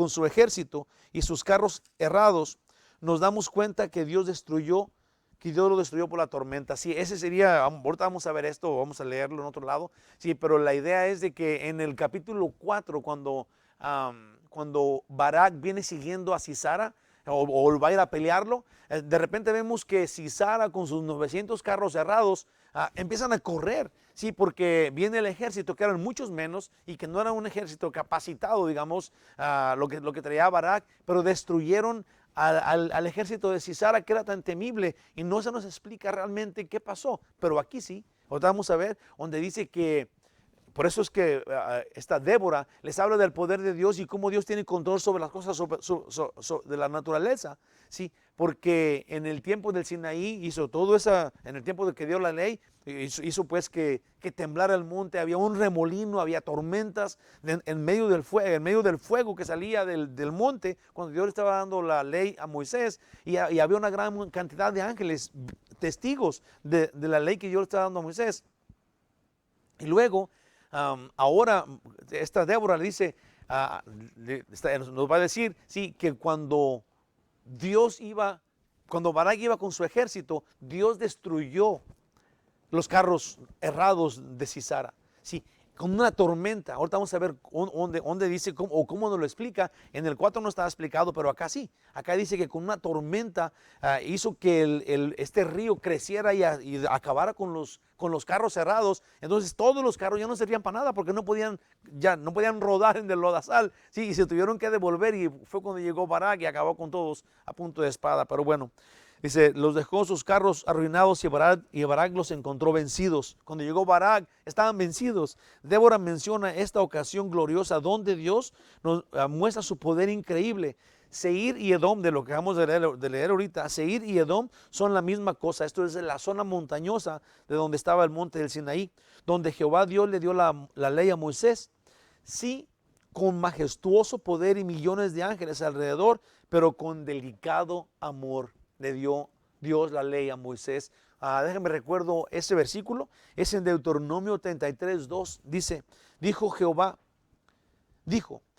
su ejército y sus carros errados, nos damos cuenta que Dios lo destruyó por la tormenta. Sí, ese sería, ahorita vamos a ver esto, vamos a leerlo en otro lado. Sí, pero la idea es de que en el capítulo 4, cuando Barak viene siguiendo a Sisara, o va a ir a pelearlo, de repente vemos que Sisara con sus 900 carros cerrados empiezan a correr, sí, porque viene el ejército que eran muchos menos y que no era un ejército capacitado, digamos, lo que traía Barak, pero destruyeron al ejército de Sisara, que era tan temible, y no se nos explica realmente qué pasó, pero aquí sí. Ahora vamos a ver donde dice que por eso es que esta Débora les habla del poder de Dios y cómo Dios tiene control sobre las cosas de la naturaleza, ¿sí? Porque en el tiempo del Sinaí hizo todo eso, en el tiempo de que dio la ley, hizo pues que temblara el monte, había un remolino, había tormentas en medio del fuego que salía del monte, cuando Dios le estaba dando la ley a Moisés, y había una gran cantidad de ángeles, testigos de la ley que Dios le estaba dando a Moisés. Y luego, ahora esta Débora le dice, nos va a decir, sí, que cuando Barak iba con su ejército, Dios destruyó los carros errados de Sisara, sí, con una tormenta. Ahorita vamos a ver dónde dice cómo nos lo explica. En el 4 no estaba explicado, pero acá sí. Acá dice que con una tormenta hizo que este río creciera y acabara con los carros cerrados. Entonces todos los carros ya no servían para nada porque no podían rodar en el lodazal. Sí, y se tuvieron que devolver, y fue cuando llegó Barak y acabó con todos a punto de espada. Pero bueno, dice, los dejó sus carros arruinados y Barak los encontró vencidos. Cuando llegó Barak, estaban vencidos. Débora menciona esta ocasión gloriosa donde Dios nos muestra su poder increíble. Seir y Edom, de lo que acabamos de leer ahorita, Seir y Edom son la misma cosa. Esto es la zona montañosa de donde estaba el monte del Sinaí, donde Jehová Dios le dio la ley a Moisés. Sí, con majestuoso poder y millones de ángeles alrededor, pero con delicado amor le dio Dios la ley a Moisés. Déjame recuerdo ese versículo, es en Deuteronomio 33:2, dijo,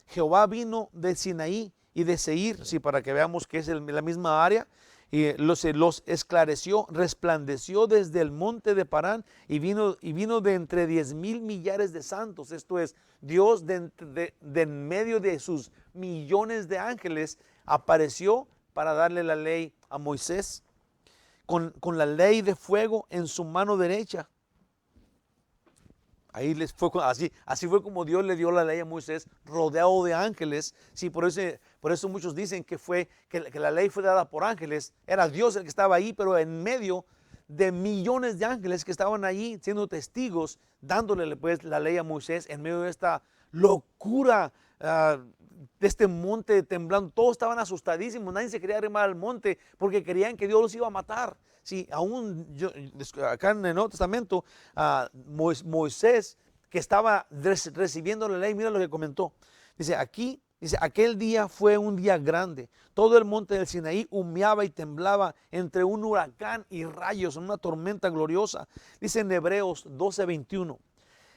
Jehová vino de Sinaí y de Seir, sí, para que veamos que es la misma área, y los esclareció, resplandeció desde el monte de Parán y vino de entre 10,000 millares de santos. Esto es, Dios de en medio de sus millones de ángeles apareció para darle la ley a Moisés con la ley de fuego en su mano derecha. Ahí así fue como Dios le dio la ley a Moisés, rodeado de ángeles. Sí, por eso muchos dicen que la ley fue dada por ángeles. Era Dios el que estaba ahí, pero en medio de millones de ángeles que estaban allí siendo testigos, dándole pues la ley a Moisés en medio de esta locura, de este monte temblando. Todos estaban asustadísimos, nadie se quería arrimar al monte porque creían que Dios los iba a matar. Sí, acá en el Nuevo Testamento, Moisés, que estaba recibiendo la ley, mira lo que comentó. Dice, aquel día fue un día grande. Todo el monte del Sinaí humeaba y temblaba entre un huracán y rayos, en una tormenta gloriosa. Dice en Hebreos 12:21.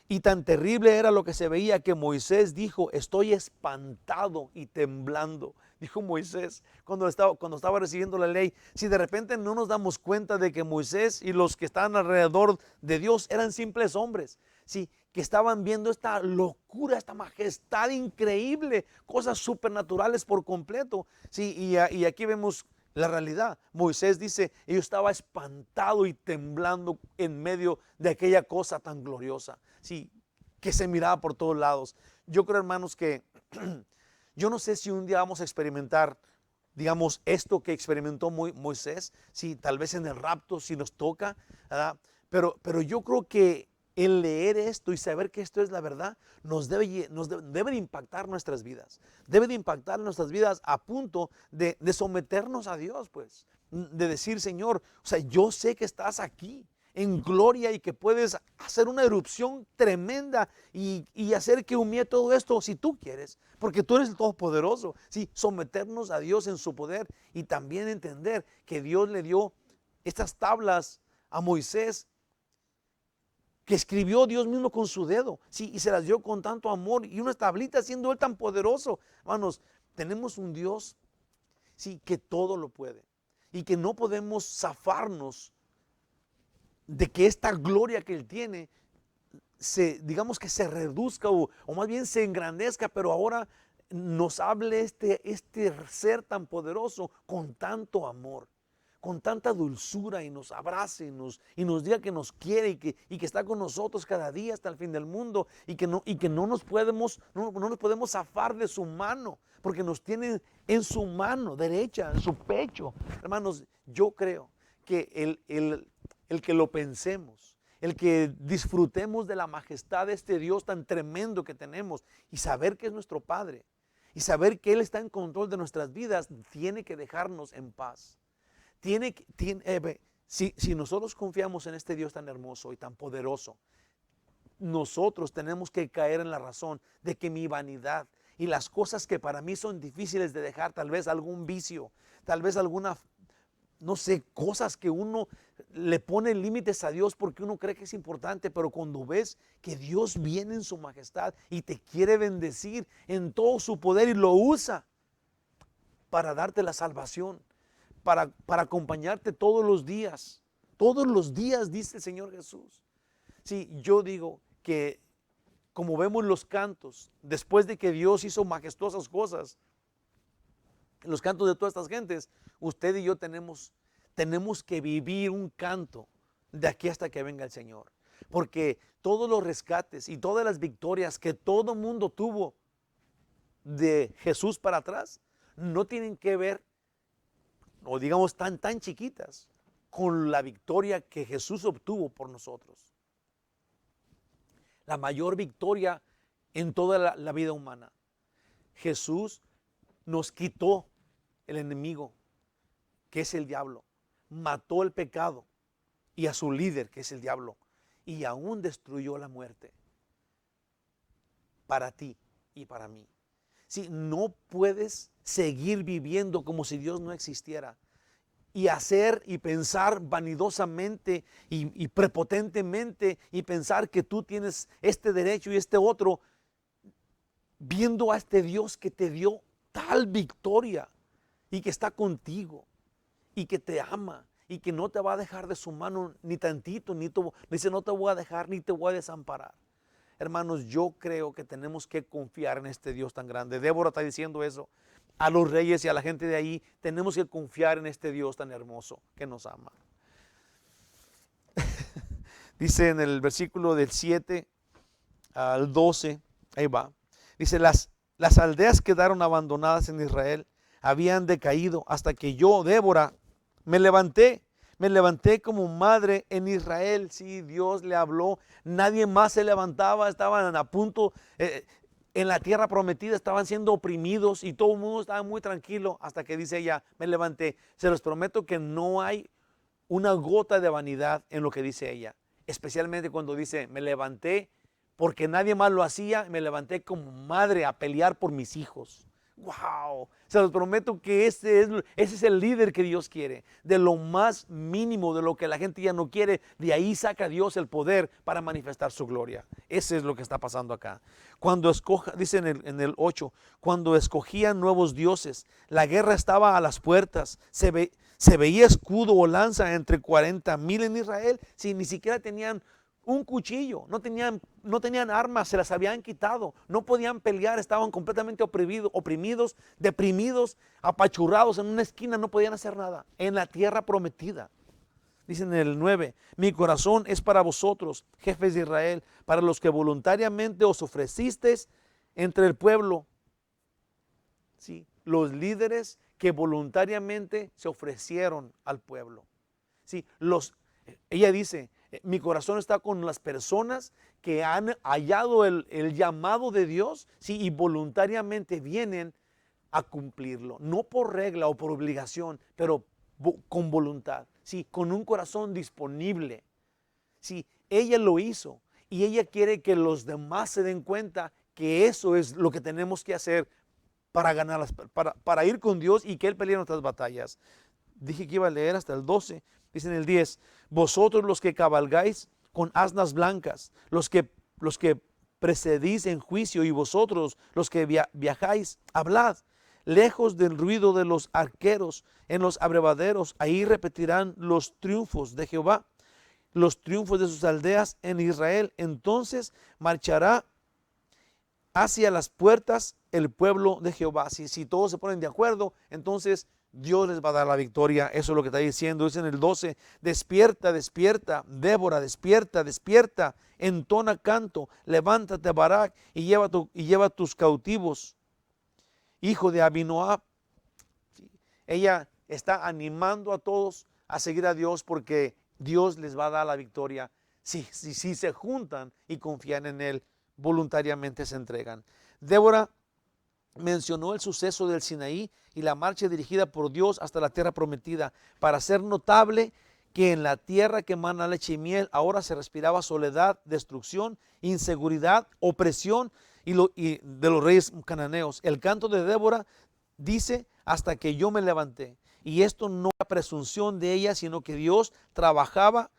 Y tan terrible era lo que se veía que Moisés dijo, estoy espantado y temblando. Dijo Moisés cuando estaba recibiendo la ley. Si de repente no nos damos cuenta de que Moisés y los que estaban alrededor de Dios eran simples hombres, sí, que estaban viendo esta locura, esta majestad increíble, cosas supernaturales por completo. Sí, y aquí vemos la realidad. Moisés dice, yo estaba espantado y temblando en medio de aquella cosa tan gloriosa, sí, que se miraba por todos lados. Yo creo, hermanos, que yo no sé si un día vamos a experimentar, digamos, esto que experimentó Moisés, si tal vez en el rapto, si nos toca, ¿verdad? Pero yo creo que el leer esto y saber que esto es la verdad debe de impactar nuestras vidas. Debe de impactar nuestras vidas a punto de someternos a Dios, pues. De decir, Señor, o sea, yo sé que estás aquí en gloria y que puedes hacer una erupción tremenda y hacer que humille todo esto si tú quieres, porque tú eres el Todopoderoso. Sí, someternos a Dios en su poder y también entender que Dios le dio estas tablas a Moisés, que escribió Dios mismo con su dedo, sí, y se las dio con tanto amor, y unas tablitas siendo Él tan poderoso. Hermanos, tenemos un Dios, sí, que todo lo puede y que no podemos zafarnos de que esta gloria que Él tiene digamos que se reduzca o más bien se engrandezca, pero ahora nos hable este ser tan poderoso con tanto amor, con tanta dulzura, y nos abrace y nos diga que nos quiere y que está con nosotros cada día hasta el fin del mundo, y que no nos podemos zafar de su mano, porque nos tiene en su mano derecha, en su pecho. Hermanos, yo creo que el que lo pensemos, el que disfrutemos de la majestad de este Dios tan tremendo que tenemos, y saber que es nuestro Padre, y saber que Él está en control de nuestras vidas, tiene que dejarnos en paz. Si nosotros confiamos en este Dios tan hermoso y tan poderoso, nosotros tenemos que caer en la razón de que mi vanidad y las cosas que para mí son difíciles de dejar, tal vez algún vicio, tal vez alguna, no sé, cosas que uno le pone límites a Dios porque uno cree que es importante, pero cuando ves que Dios viene en su majestad y te quiere bendecir en todo su poder y lo usa para darte la salvación, para acompañarte todos los días, dice el Señor Jesús. Sí, yo digo que como vemos los cantos, después de que Dios hizo majestuosas cosas, los cantos de todas estas gentes, usted y yo tenemos que vivir un canto de aquí hasta que venga el Señor. Porque todos los rescates y todas las victorias que todo mundo tuvo de Jesús para atrás, no tienen que ver, o digamos tan chiquitas, con la victoria que Jesús obtuvo por nosotros. La mayor victoria en toda la vida humana. Jesús nos quitó el enemigo, que es el diablo. Mató el pecado y a su líder, que es el diablo. Y aún destruyó la muerte. Para ti y para mí. Si no puedes seguir viviendo como si Dios no existiera. y hacer y pensar vanidosamente y prepotentemente y pensar que tú tienes este derecho y este otro, viendo a este Dios que te dio tal victoria y que está contigo y que te ama y que no te va a dejar de su mano ni tantito, dice no te voy a dejar ni te voy a desamparar. Hermanos, yo creo que tenemos que confiar en este Dios tan grande. Débora está diciendo eso a los reyes y a la gente de ahí. Tenemos que confiar en este Dios tan hermoso que nos ama. Dice en el versículo del 7 al 12, ahí va. Dice, las aldeas quedaron abandonadas en Israel, habían decaído hasta que yo, Débora, me levanté como madre en Israel. Sí, Dios le habló, nadie más se levantaba, estaban a punto, en la tierra prometida estaban siendo oprimidos y todo el mundo estaba muy tranquilo hasta que dice ella, me levanté. Se los prometo que no hay una gota de vanidad en lo que dice ella, especialmente cuando dice, me levanté porque nadie más lo hacía, me levanté como madre a pelear por mis hijos. Wow, se los prometo que ese es el líder que Dios quiere. De lo más mínimo, de lo que la gente ya no quiere, de ahí saca Dios el poder para manifestar su gloria. Ese es lo que está pasando acá. Cuando dice en el 8, cuando escogían nuevos dioses, la guerra estaba a las puertas, se veía escudo o lanza entre 40,000 en Israel, si ni siquiera tenían un cuchillo, no tenían armas, se las habían quitado, no podían pelear, estaban completamente oprimidos, deprimidos, apachurrados en una esquina, no podían hacer nada en la tierra prometida. Dice en el 9, mi corazón es para vosotros, jefes de Israel, para los que voluntariamente os ofrecisteis entre el pueblo. Sí, los líderes que voluntariamente se ofrecieron al pueblo. Sí, ella dice, mi corazón está con las personas que han hallado el llamado de Dios, sí, y voluntariamente vienen a cumplirlo, no por regla o por obligación, pero con voluntad, sí, con un corazón disponible. Sí, ella lo hizo y ella quiere que los demás se den cuenta que eso es lo que tenemos que hacer para ganar, para ir con Dios y que Él pelee nuestras batallas. Dije que iba a leer hasta el 12. Dice en el 10, vosotros los que cabalgáis con asnas blancas, los que precedís en juicio, y vosotros los que viajáis, hablad, lejos del ruido de los arqueros en los abrevaderos, ahí repetirán los triunfos de Jehová, los triunfos de sus aldeas en Israel. Entonces marchará hacia las puertas el pueblo de Jehová. Si todos se ponen de acuerdo, entonces Dios les va a dar la victoria. Eso es lo que está diciendo. Dice en el 12, despierta, despierta, Débora, despierta, despierta, entona canto, levántate, Barak, y lleva tus cautivos, hijo de Abinoam. Ella está animando a todos a seguir a Dios porque Dios les va a dar la victoria si se juntan y confían en Él, voluntariamente se entregan. Débora mencionó el suceso del Sinaí y la marcha dirigida por Dios hasta la tierra prometida para hacer notable que en la tierra que mana leche y miel ahora se respiraba soledad, destrucción, inseguridad, opresión y de los reyes cananeos. El canto de Débora dice, hasta que yo me levanté. Y esto no es presunción de ella, sino que Dios trabaja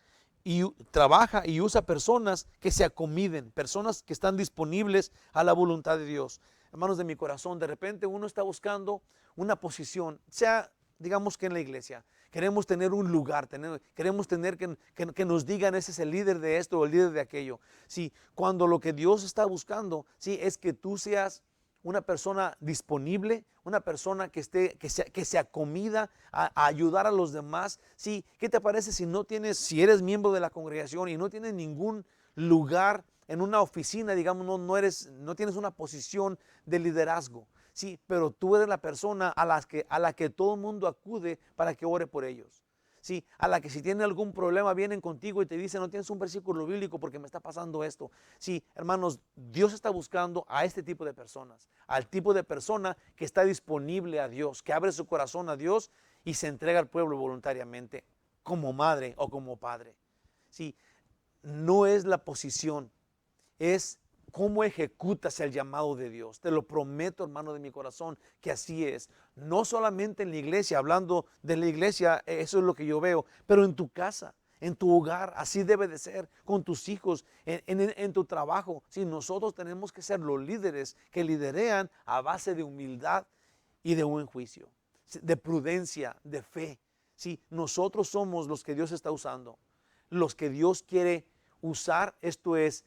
y usa personas que se acomiden, personas que están disponibles a la voluntad de Dios. Hermanos de mi corazón, de repente uno está buscando una posición, sea, digamos que en la iglesia, queremos tener un lugar, queremos tener que nos digan ese es el líder de esto o el líder de aquello. Sí, cuando lo que Dios está buscando, sí, es que tú seas una persona disponible, una persona que se acomida a ayudar a los demás. Sí, ¿qué te parece si eres miembro de la congregación y no tienes ningún lugar en una oficina, digamos, no tienes una posición de liderazgo? Sí, pero tú eres la persona a la que todo el mundo acude para que ore por ellos. Sí, a la que si tienen algún problema vienen contigo y te dicen, no tienes un versículo bíblico porque me está pasando esto. Sí, hermanos, Dios está buscando a este tipo de personas, al tipo de persona que está disponible a Dios, que abre su corazón a Dios y se entrega al pueblo voluntariamente, como madre o como padre. Sí, no es la posición, es cómo ejecutas el llamado de Dios. Te lo prometo, hermano de mi corazón, que así es. No solamente en la iglesia, hablando de la iglesia, eso es lo que yo veo, pero en tu casa, en tu hogar, así debe de ser, con tus hijos, en tu trabajo. Sí, nosotros tenemos que ser los líderes que liderean a base de humildad y de buen juicio, de prudencia, de fe. Sí, nosotros somos los que Dios está usando, los que Dios quiere usar. Esto es,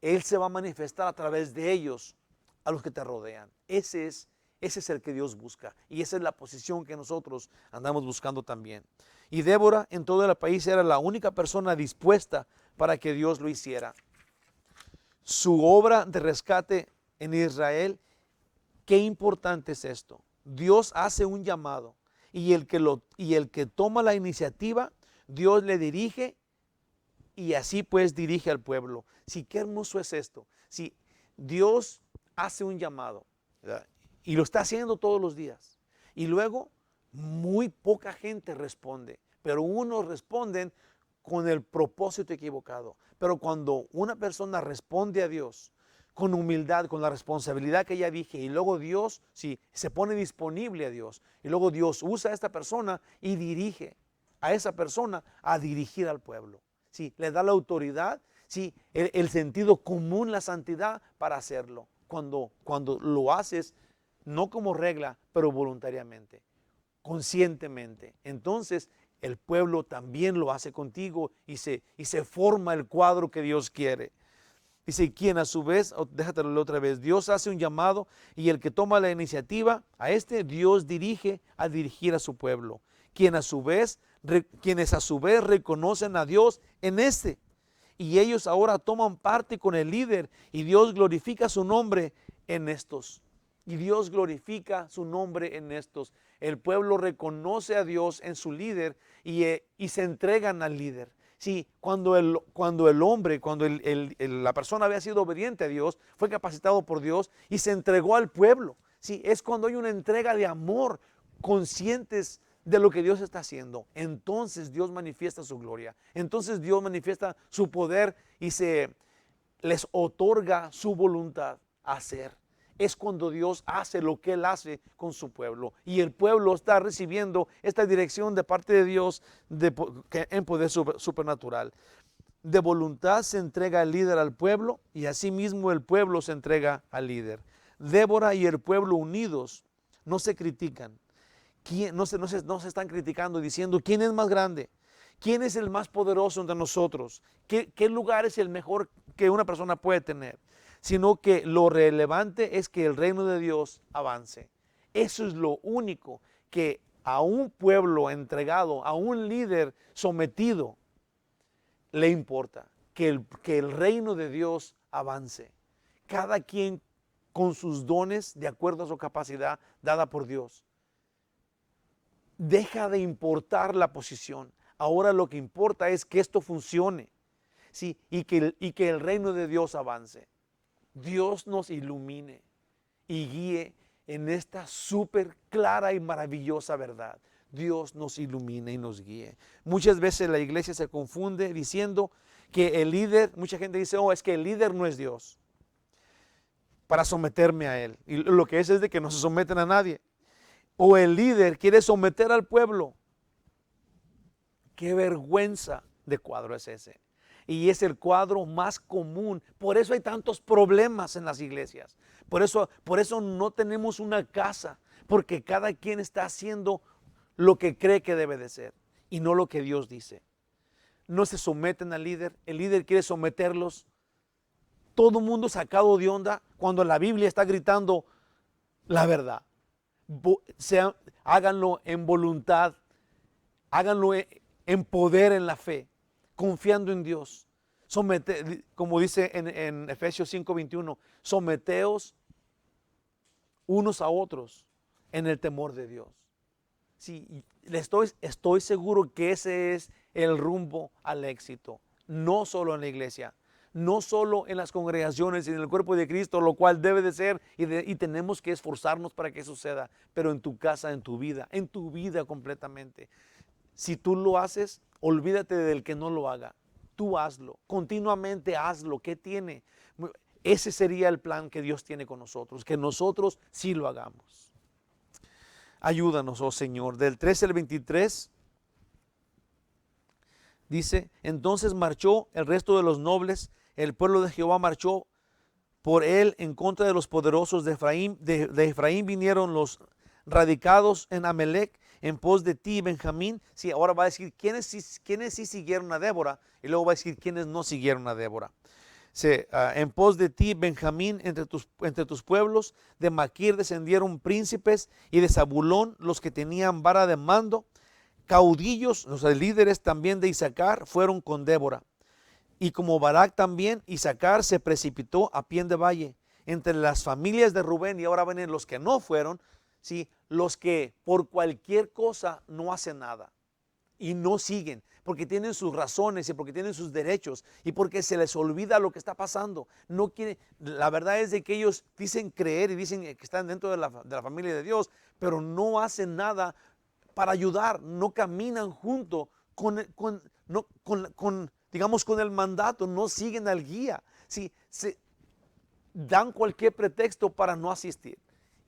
Él se va a manifestar a través de ellos a los que te rodean. Ese es el que Dios busca, y esa es la posición que nosotros andamos buscando también. Y Débora en todo el país era la única persona dispuesta para que Dios lo hiciera. Su obra de rescate en Israel, qué importante es esto. Dios hace un llamado, y el que toma la iniciativa, Dios le dirige, y así pues dirige al pueblo. Sí, qué hermoso es esto. Sí, Dios hace un llamado, ¿verdad? Y lo está haciendo todos los días. Y luego muy poca gente responde, pero unos responden con el propósito equivocado. Pero cuando una persona responde a Dios con humildad, con la responsabilidad que ya dije, y luego Dios, sí, se pone disponible a Dios, y luego Dios usa a esta persona y dirige a esa persona a dirigir al pueblo. Sí, le da la autoridad, sí, el sentido común, la santidad para hacerlo. Cuando lo haces, no como regla, pero voluntariamente, conscientemente, entonces el pueblo también lo hace contigo, y se forma el cuadro que Dios quiere. Dice, quien a su vez, déjatelo leer otra vez, Dios hace un llamado, y el que toma la iniciativa, a este Dios dirige a dirigir a su pueblo, quienes a su vez reconocen a Dios en este. Y ellos ahora toman parte con el líder, y Dios glorifica su nombre en estos. Y Dios glorifica su nombre en estos. El pueblo reconoce a Dios en su líder, y se entregan al líder. Sí, cuando la persona había sido obediente a Dios, fue capacitado por Dios y se entregó al pueblo. Sí, es cuando hay una entrega de amor, conscientes de lo que Dios está haciendo. Entonces Dios manifiesta su gloria. Entonces Dios manifiesta su poder y les otorga su voluntad a hacer. Es cuando Dios hace lo que Él hace con su pueblo, y el pueblo está recibiendo esta dirección de parte de Dios en poder supernatural. De voluntad se entrega el líder al pueblo, y asimismo el pueblo se entrega al líder. Débora y el pueblo unidos no se critican. No se están criticando diciendo quién es más grande, quién es el más poderoso entre nosotros, qué lugar es el mejor que una persona puede tener, sino que lo relevante es que el reino de Dios avance. Eso es lo único que a un pueblo entregado, a un líder sometido, le importa, que el reino de Dios avance. Cada quien con sus dones de acuerdo a su capacidad dada por Dios. Deja de importar la posición. Ahora lo que importa es que esto funcione, ¿sí? y que el reino de Dios avance. Dios nos ilumine y guíe en esta súper clara y maravillosa verdad. Dios nos ilumine y nos guíe. Muchas veces la iglesia se confunde diciendo que el líder, mucha gente dice, es que el líder no es Dios para someterme a él. Y lo que es de que no se someten a nadie. O el líder quiere someter al pueblo. Qué vergüenza de cuadro es ese. Y es el cuadro más común. Por eso hay tantos problemas en las iglesias. Por eso no tenemos una casa. Porque cada quien está haciendo lo que cree que debe de ser y no lo que Dios dice. No se someten al líder. El líder quiere someterlos. Todo el mundo sacado de onda cuando la Biblia está gritando la verdad. Háganlo en voluntad. Háganlo en poder, en la fe, confiando en Dios. Como dice en Efesios 5:21, someteos unos a otros en el temor de Dios. Sí, estoy seguro que ese es el rumbo al éxito, no solo en la iglesia, no solo en las congregaciones y en el cuerpo de Cristo, lo cual debe de ser, y tenemos que esforzarnos para que suceda, pero en tu casa, en tu vida completamente. Si tú lo haces, olvídate del que no lo haga. Tú hazlo, continuamente hazlo. ¿Qué tiene? ese sería el plan que Dios tiene con nosotros, que nosotros sí lo hagamos. Ayúdanos, oh Señor. Del 13 al 23 dice, entonces marchó el resto de los nobles, el pueblo de Jehová marchó por él en contra de los poderosos de Efraín. De Efraín vinieron los radicados en Amelec en pos de ti, Benjamín. Sí, ahora va a decir quiénes sí siguieron a Débora, y luego va a decir quiénes no siguieron a Débora. En pos de ti, Benjamín, entre tus pueblos, de Maquir descendieron príncipes, y de Zabulón los que tenían vara de mando. Caudillos, los líderes también de Isaacar fueron con Débora. Y como Barak también, Isaacar se precipitó a pie de valle. Entre las familias de Rubén, y ahora vienen los que no fueron, ¿sí? Los que por cualquier cosa no hacen nada y no siguen, porque tienen sus razones y porque tienen sus derechos y porque se les olvida lo que está pasando. No quieren, la verdad es de que ellos dicen creer y dicen que están dentro de la familia de Dios, pero no hacen nada para ayudar, no caminan junto digamos, con el mandato, no siguen al guía. Sí, se dan cualquier pretexto para no asistir.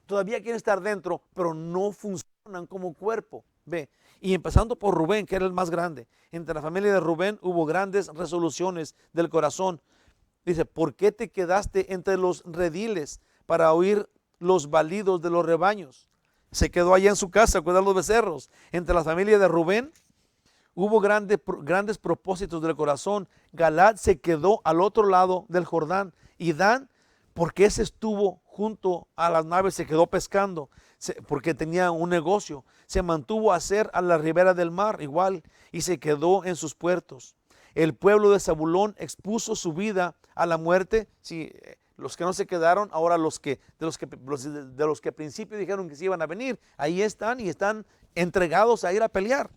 Todavía quieren estar dentro, pero no funcionan como cuerpo. Ve, y empezando por Rubén, que era el más grande. Entre la familia de Rubén hubo grandes resoluciones del corazón. Dice, ¿por qué te quedaste entre los rediles para oír los balidos de los rebaños? Se quedó allá en su casa a cuidar los becerros. Entre la familia de Rubén hubo grandes propósitos del corazón. Galaad se quedó al otro lado del Jordán. Y Dan, porque ese estuvo junto a las naves, se quedó pescando, porque tenía un negocio. Se mantuvo a hacer a la ribera del mar igual, y se quedó en sus puertos. El pueblo de Zabulón expuso su vida a la muerte. Sí, los que no se quedaron, ahora de los que al principio dijeron que se iban a venir, ahí están y están entregados a ir a pelear.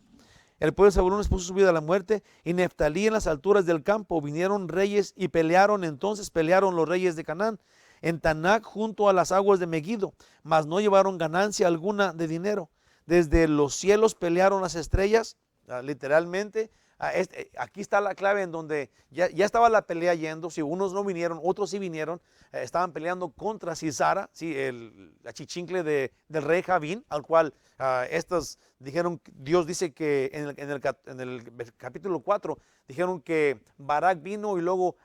El pueblo de Zabulón expuso su vida a la muerte, y Neftalí en las alturas del campo vinieron reyes y pelearon. Entonces pelearon los reyes de Canaán en Tanac junto a las aguas de Megido, mas no llevaron ganancia alguna de dinero. Desde los cielos pelearon las estrellas, literalmente. Aquí está la clave en donde ya estaba la pelea yendo. Si unos no vinieron, otros sí vinieron. Estaban peleando contra Sisara, sí, la chichincle del rey Javín, al cual estos dijeron, Dios dice que en el capítulo 4 dijeron que Barak vino y luego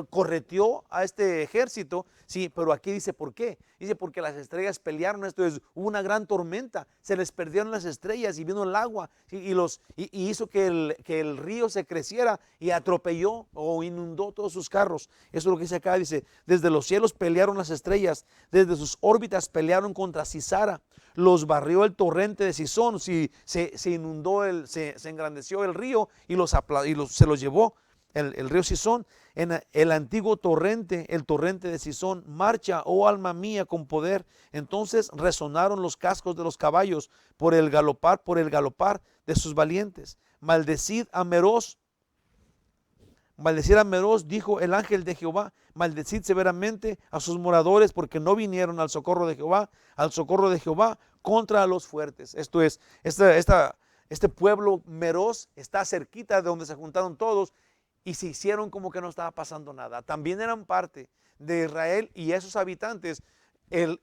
correteó a este ejército. Sí, pero aquí dice ¿por qué? Dice porque las estrellas pelearon. Esto es, hubo una gran tormenta, se les perdieron las estrellas y vino el agua, ¿sí? y hizo que el río se creciera y atropelló o inundó todos sus carros. Eso es lo que dice acá. Dice, desde los cielos pelearon las estrellas, desde sus órbitas pelearon contra Sisara. Los barrió el torrente de Sison. Se inundó, se engrandeció el río y se los llevó el río Sison. En el antiguo torrente, el torrente de Sison, marcha, oh alma mía, con poder. Entonces resonaron los cascos de los caballos por el galopar de sus valientes. Maldecid a Meroz, dijo el ángel de Jehová, maldecid severamente a sus moradores, porque no vinieron al socorro de Jehová contra los fuertes. Esto es, este pueblo Meroz está cerquita de donde se juntaron todos, y se hicieron como que no estaba pasando nada. También eran parte de Israel, y esos habitantes,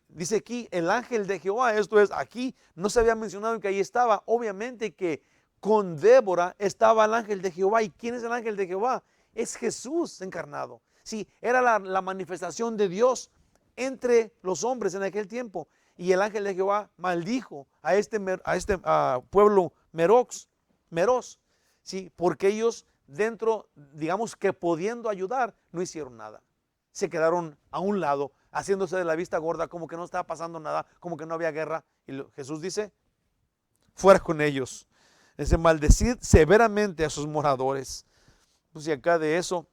dice aquí el ángel de Jehová. Esto es, aquí no se había mencionado que ahí estaba. Obviamente que con Débora estaba el ángel de Jehová. ¿Y quién es el ángel de Jehová? Es Jesús encarnado. Sí, era la manifestación de Dios entre los hombres en aquel tiempo. Y el ángel de Jehová maldijo a este pueblo Meroz, sí, porque ellos dentro, digamos que pudiendo ayudar, no hicieron nada. Se quedaron a un lado, haciéndose de la vista gorda, como que no estaba pasando nada, como que no había guerra. Y Jesús dice, fuera con ellos. Dice, maldecid severamente a sus moradores. Pues y acá de eso,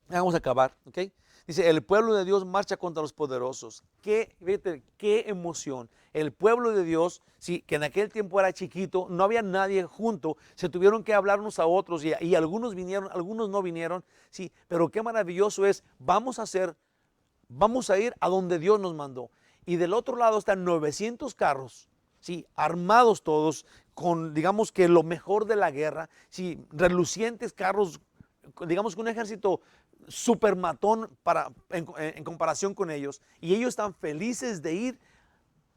vamos a acabar, ¿ok? Dice, el pueblo de Dios marcha contra los poderosos. Fíjate, qué emoción. El pueblo de Dios, sí, que en aquel tiempo era chiquito, no había nadie junto, se tuvieron que hablar unos a otros, y algunos vinieron, algunos no vinieron, sí, pero qué maravilloso es, vamos a ir a donde Dios nos mandó. Y del otro lado están 900 carros, sí, armados todos, con, digamos que lo mejor de la guerra, sí, relucientes carros digamos que un ejército super matón en comparación con ellos. Y ellos están felices de ir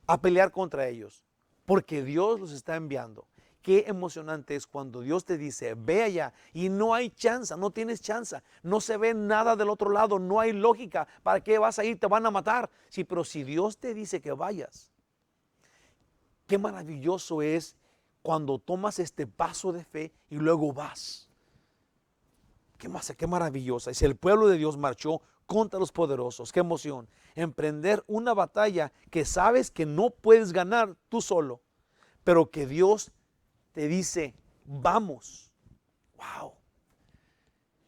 a pelear contra ellos, porque Dios los está enviando. Qué emocionante es cuando Dios te dice, ve allá, y no hay chance, no tienes chance, no se ve nada del otro lado, no hay lógica. ¿Para qué vas a ir? Te van a matar. Sí, pero si Dios te dice que vayas, qué maravilloso es cuando tomas este paso de fe y luego vas. Qué maravillosa. Y si el pueblo de Dios marchó contra los poderosos, qué emoción. Emprender una batalla que sabes que no puedes ganar tú solo, pero que Dios te dice, vamos. Wow.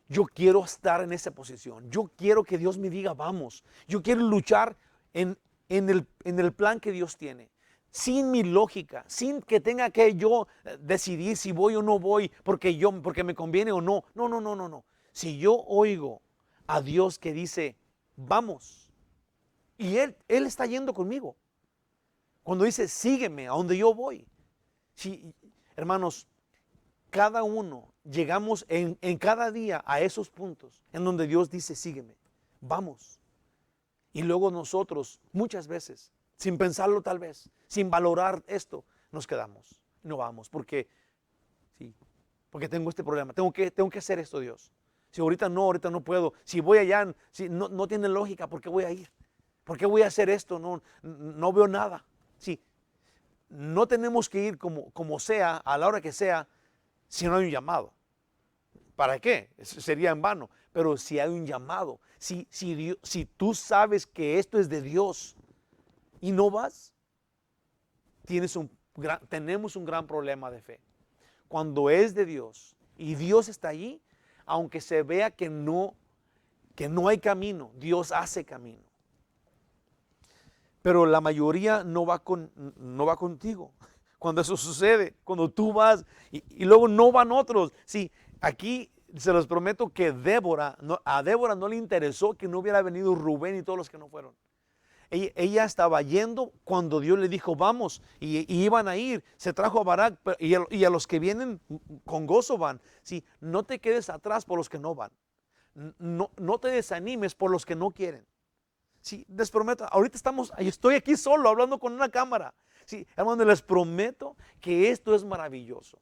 Yo quiero estar en esa posición. Yo quiero que Dios me diga, vamos. Yo quiero luchar en el plan que Dios tiene. Sin mi lógica, sin que tenga que yo decidir si voy o no voy, porque me conviene o no. No, no, no, no, no. Si yo oigo a Dios que dice, vamos, y Él está yendo conmigo. Cuando dice, sígueme a donde yo voy. Sí, hermanos, cada uno llegamos en cada día a esos puntos en donde Dios dice, sígueme, vamos. Y luego nosotros, muchas veces, sin pensarlo tal vez, sin valorar esto, nos quedamos. No vamos, porque tengo este problema, tengo que hacer esto, Dios. Si ahorita no puedo. Si voy allá, si no tiene lógica, ¿por qué voy a ir? ¿Por qué voy a hacer esto? No veo nada. Sí, no tenemos que ir como sea, a la hora que sea, si no hay un llamado. ¿Para qué? Sería en vano. Pero si hay un llamado, si tú sabes que esto es de Dios y no vas, tenemos un gran problema de fe. Cuando es de Dios y Dios está allí, aunque se vea que no hay camino, Dios hace camino. Pero la mayoría no va contigo. Cuando eso sucede, cuando tú vas y luego no van otros. Sí, aquí se los prometo que a Débora no le interesó que no hubiera venido Rubén y todos los que no fueron. Ella estaba yendo cuando Dios le dijo vamos, y iban a ir. Se trajo a Barak y a los que vienen con gozo van. Sí, no te quedes atrás por los que no van. No te desanimes por los que no quieren. Sí, les prometo, ahorita estoy aquí solo hablando con una cámara. Sí, hermano, les prometo que esto es maravilloso.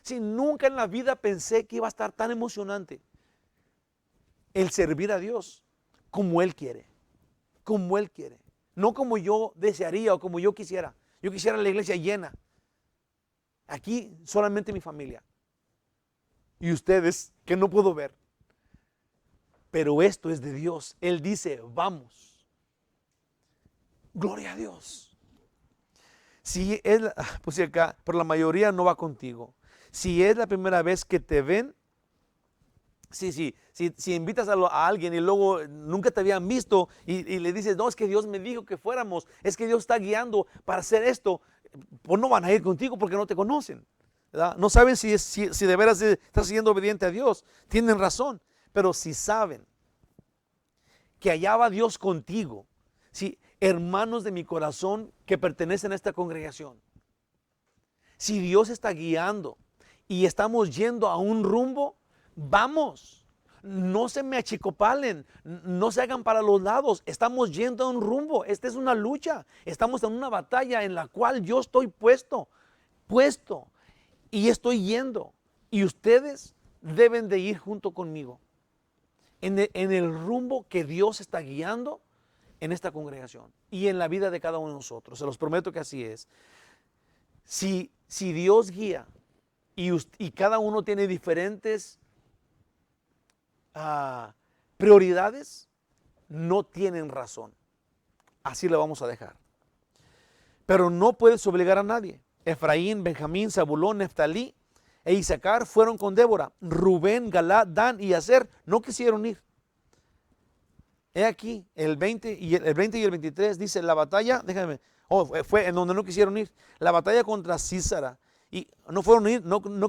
Sí, nunca en la vida pensé que iba a estar tan emocionante el servir a Dios como Él quiere. Como Él quiere. No como yo desearía o como yo quisiera. Yo quisiera la iglesia llena. Aquí solamente mi familia. Y ustedes que no puedo ver. Pero esto es de Dios. Él dice, vamos. Gloria a Dios. Si Él, pues acá, por la mayoría no va contigo. Si es la primera vez que te ven, si invitas a alguien y luego nunca te habían visto y le dices, no, es que Dios me dijo que fuéramos, es que Dios está guiando para hacer esto, pues no van a ir contigo porque no te conocen, ¿verdad? No saben si de veras estás siendo obediente a Dios, tienen razón, pero si saben que allá va Dios contigo, si hermanos de mi corazón que pertenecen a esta congregación, si Dios está guiando y estamos yendo a un rumbo, vamos, no se me achicopalen, no se hagan para los lados, estamos yendo a un rumbo, esta es una lucha, estamos en una batalla en la cual yo estoy puesto y estoy yendo, y ustedes deben de ir junto conmigo en el rumbo que Dios está guiando en esta congregación y en la vida de cada uno de nosotros. Se los prometo que así es. Si Dios guía y cada uno tiene diferentes prioridades, no tienen razón. Así lo vamos a dejar. Pero no puedes obligar a nadie. Efraín, Benjamín, Zabulón, Neftalí e Isaacar fueron con Débora. Rubén, Galad, Dan y Aser no quisieron ir. He aquí, el 20 y el 23 dice la batalla, fue en donde no quisieron ir. La batalla contra Sísara. Y no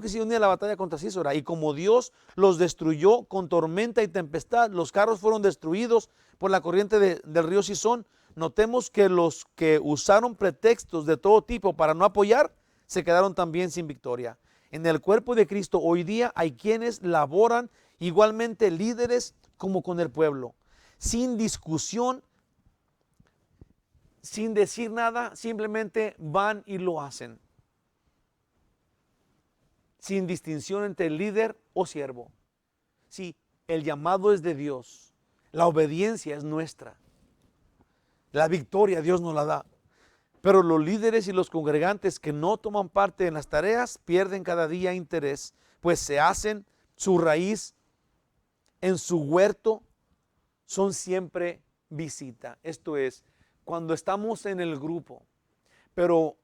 quisieron ir a la batalla contra Sísara. Y como Dios los destruyó con tormenta y tempestad, los carros fueron destruidos por la corriente del río Sison. Notemos que los que usaron pretextos de todo tipo para no apoyar, se quedaron también sin victoria. En el cuerpo de Cristo hoy día hay quienes laboran igualmente líderes como con el pueblo, sin discusión, sin decir nada, simplemente van y lo hacen, sin distinción entre líder o siervo. Sí, el llamado es de Dios, la obediencia es nuestra, la victoria Dios nos la da. Pero los líderes y los congregantes que no toman parte en las tareas pierden cada día interés, pues se hacen su raíz en su huerto, son siempre visita. Esto es, cuando estamos en el grupo, pero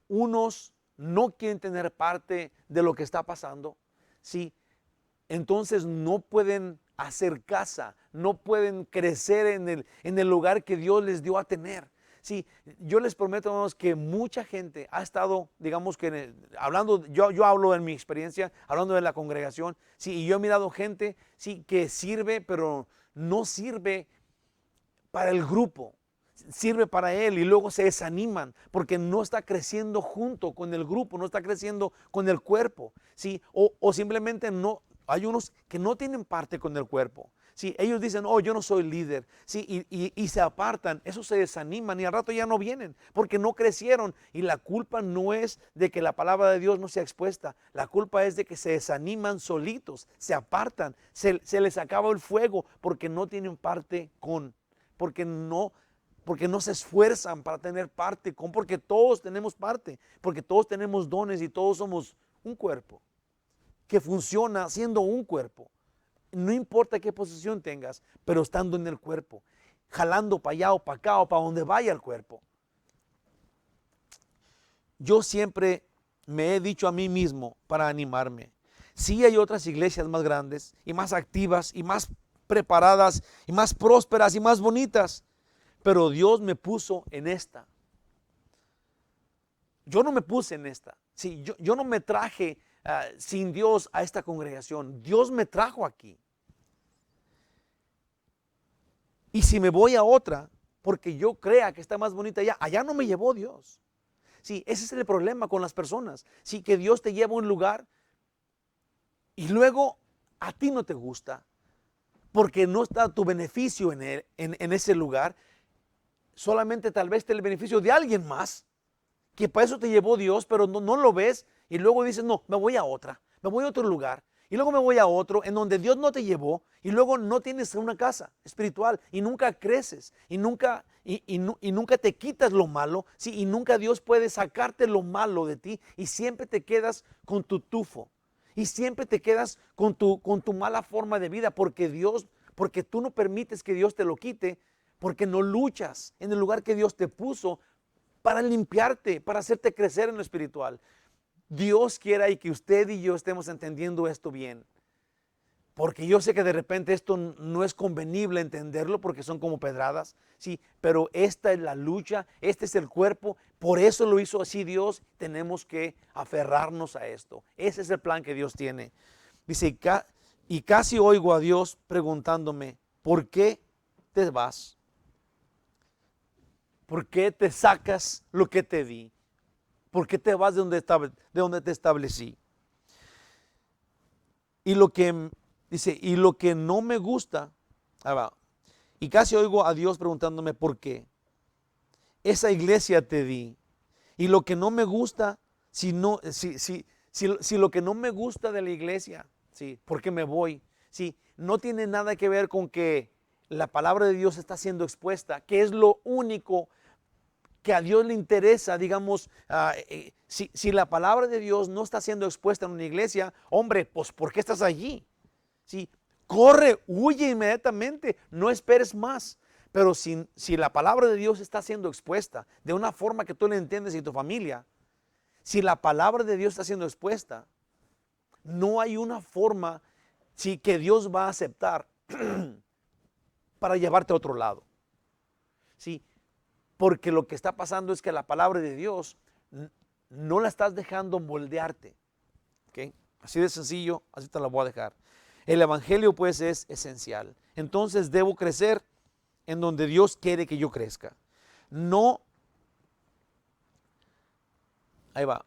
unos no quieren tener parte de lo que está pasando, ¿sí? Entonces no pueden hacer casa, no pueden crecer en el lugar que Dios les dio a tener. Sí, yo les prometo, hermanos, que mucha gente ha estado, digamos que hablando, yo hablo en mi experiencia, hablando de la congregación, sí, y yo he mirado gente, sí, que sirve, pero no sirve para el grupo, sirve para él y luego se desaniman porque no está creciendo junto con el grupo, no está creciendo con el cuerpo, sí, o simplemente no, hay unos que no tienen parte con el cuerpo. Sí, ellos dicen, oh, yo no soy líder, sí, y se apartan, eso se desaniman y al rato ya no vienen porque no crecieron. Y la culpa no es de que la palabra de Dios no sea expuesta, la culpa es de que se desaniman solitos, se apartan, se les acaba el fuego porque no tienen parte con, porque no se esfuerzan para tener parte con, porque todos tenemos parte, porque todos tenemos dones y todos somos un cuerpo que funciona siendo un cuerpo. No importa qué posición tengas, pero estando en el cuerpo, jalando para allá o para acá o para donde vaya el cuerpo. Yo siempre me he dicho a mí mismo para animarme, sí hay otras iglesias más grandes y más activas y más preparadas y más prósperas y más bonitas, pero Dios me puso en esta. Yo no me puse en esta. Sí, yo no me traje sin Dios a esta congregación. Dios me trajo aquí. Y si me voy a otra, porque yo crea que está más bonita allá no me llevó Dios. Sí, ese es el problema con las personas. Sí, que Dios te lleva a un lugar y luego a ti no te gusta, porque no está tu beneficio en ese lugar. Solamente tal vez el beneficio de alguien más, que para eso te llevó Dios, pero no lo ves y luego dices, no, me voy a otra, me voy a otro lugar. Y luego me voy a otro en donde Dios no te llevó y luego no tienes una casa espiritual y nunca creces y nunca te quitas lo malo, ¿sí? Y nunca Dios puede sacarte lo malo de ti y siempre te quedas con tu tufo y siempre te quedas con tu mala forma de vida porque tú no permites que Dios te lo quite, porque no luchas en el lugar que Dios te puso para limpiarte, para hacerte crecer en lo espiritual. Dios quiera y que usted y yo estemos entendiendo esto bien. Porque yo sé que de repente esto no es convenible entenderlo porque son como pedradas, sí, pero esta es la lucha, este es el cuerpo, por eso lo hizo así Dios, tenemos que aferrarnos a esto. Ese es el plan que Dios tiene. Dice, y casi oigo a Dios preguntándome, ¿por qué te vas? ¿Por qué te sacas lo que te di? ¿Por qué te vas de donde te establecí? Y lo que dice, y lo que no me gusta, y casi oigo a Dios preguntándome por qué. Esa iglesia te di. Y lo que no me gusta, si lo que no me gusta de la iglesia, sí, ¿por qué me voy? Sí, no tiene nada que ver con que la palabra de Dios está siendo expuesta, que es lo único que a Dios le interesa, digamos, si la palabra de Dios no está siendo expuesta en una iglesia, hombre, pues ¿por qué estás allí? ¿Sí? Corre, huye inmediatamente, no esperes más. Pero si la palabra de Dios está siendo expuesta de una forma que tú le entiendes y tu familia, si la palabra de Dios está siendo expuesta, no hay una forma que Dios va a aceptar para llevarte a otro lado. ¿Sí? Porque lo que está pasando es que la palabra de Dios no la estás dejando moldearte. ¿Okay? Así de sencillo, así te la voy a dejar. El evangelio pues es esencial. Entonces debo crecer en donde Dios quiere que yo crezca. No, ahí va.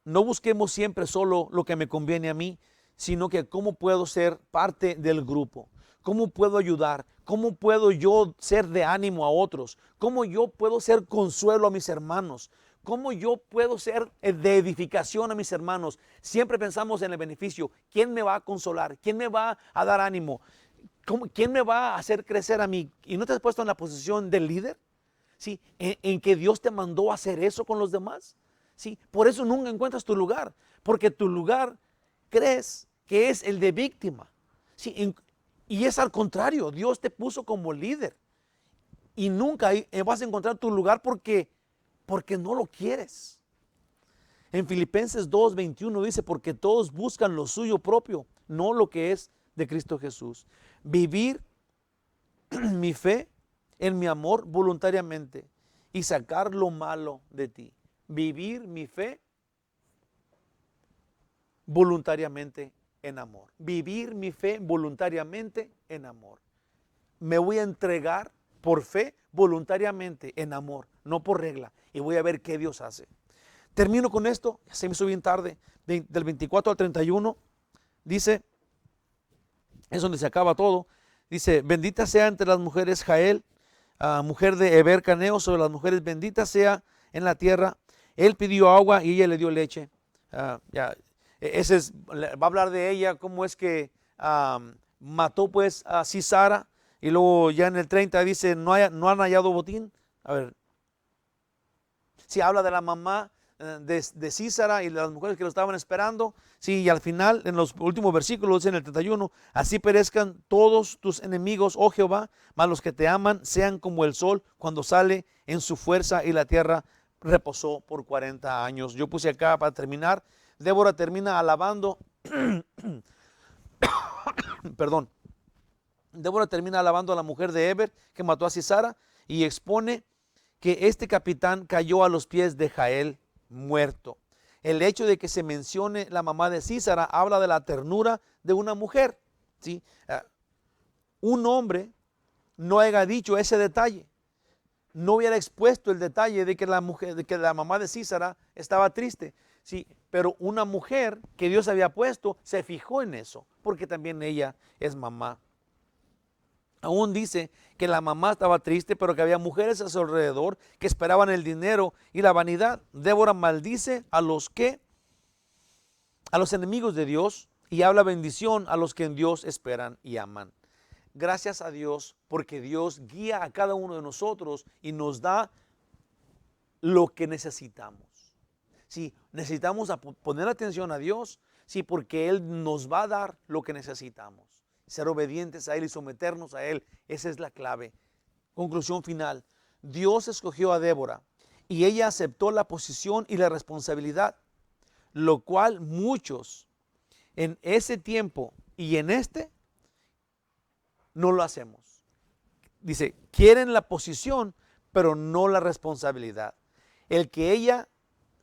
no busquemos siempre solo lo que me conviene a mí, sino que cómo puedo ser parte del grupo, cómo puedo ayudar, cómo puedo yo ser de ánimo a otros, cómo yo puedo ser consuelo a mis hermanos, cómo yo puedo ser de edificación a mis hermanos. Siempre pensamos en el beneficio. ¿Quién me va a consolar? ¿Quién me va a dar ánimo? ¿Quién me va a hacer crecer a mí? ¿Y no te has puesto en la posición del líder? ¿Sí? En que Dios te mandó a hacer eso con los demás. ¿Sí? Por eso nunca encuentras tu lugar, porque tu lugar crees que es el de víctima. ¿Sí? Y es al contrario, Dios te puso como líder y nunca vas a encontrar tu lugar porque no lo quieres. En Filipenses 2:21 dice, porque todos buscan lo suyo propio, no lo que es de Cristo Jesús. Vivir mi fe en mi amor voluntariamente y sacar lo malo de ti. Vivir mi fe voluntariamente en amor. Vivir mi fe voluntariamente en amor. Me voy a entregar por fe voluntariamente en amor, no por regla. Y voy a ver qué Dios hace. Termino con esto, se me hizo bien tarde, del 24 al 31, dice, es donde se acaba todo, dice, bendita sea entre las mujeres Jael, mujer de Heber Caneo, sobre las mujeres bendita sea en la tierra. Él pidió agua y ella le dio leche. Va a hablar de ella, cómo es que mató pues a Sisara. Y luego ya en el 30 dice, no han hallado botín. A ver, si habla de la mamá de Sísara y de las mujeres que lo estaban esperando. Sí, y al final, en los últimos versículos, en el 31, así perezcan todos tus enemigos, oh Jehová, mas los que te aman sean como el sol cuando sale en su fuerza, y la tierra reposó por 40 años. Yo puse acá para terminar, Débora termina alabando, perdón, Débora termina alabando a la mujer de Heber que mató a Sisara y expone que este capitán cayó a los pies de Jael muerto. El hecho de que se mencione la mamá de Sísara habla de la ternura de una mujer. ¿Sí? Un hombre no haya dicho ese detalle, no hubiera expuesto el detalle de que la mamá de Sísara estaba triste. Sí, pero una mujer que Dios había puesto se fijó en eso, porque también ella es mamá. Aún dice que la mamá estaba triste, pero que había mujeres a su alrededor que esperaban el dinero y la vanidad. Débora maldice a los enemigos de Dios y habla bendición a los que en Dios esperan y aman. Gracias a Dios porque Dios guía a cada uno de nosotros y nos da lo que necesitamos. Sí, necesitamos poner atención a Dios, sí, porque Él nos va a dar lo que necesitamos. Ser obedientes a Él y someternos a Él, esa es la clave. Conclusión final, Dios escogió a Débora y ella aceptó la posición y la responsabilidad, lo cual muchos en ese tiempo y en este no lo hacemos. Dice, quieren la posición, pero no la responsabilidad. El que ella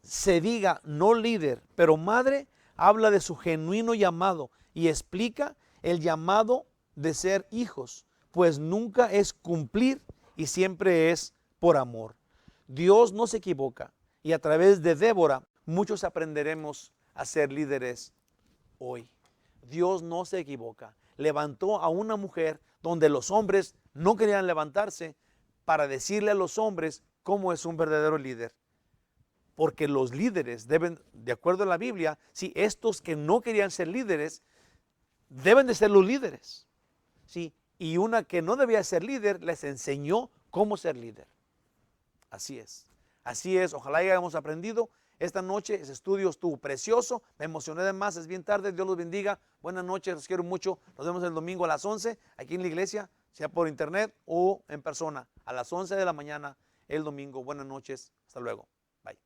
se diga no líder, pero madre, habla de su genuino llamado y explica el llamado de ser hijos, pues nunca es cumplir y siempre es por amor. Dios no se equivoca y a través de Débora muchos aprenderemos a ser líderes hoy. Dios no se equivoca. Levantó a una mujer donde los hombres no querían levantarse para decirle a los hombres cómo es un verdadero líder. Porque los líderes deben, de acuerdo a la Biblia, si estos que no querían ser líderes, deben de ser los líderes. ¿Sí? Y una que no debía ser líder, les enseñó cómo ser líder. Así es. Así es. Ojalá hayamos aprendido. Esta noche ese estudio estuvo precioso. Me emocioné de más. Es bien tarde. Dios los bendiga. Buenas noches. Los quiero mucho. Nos vemos el domingo a las 11 aquí en la iglesia, sea por internet o en persona. A las 11 de la mañana el domingo. Buenas noches. Hasta luego. Bye.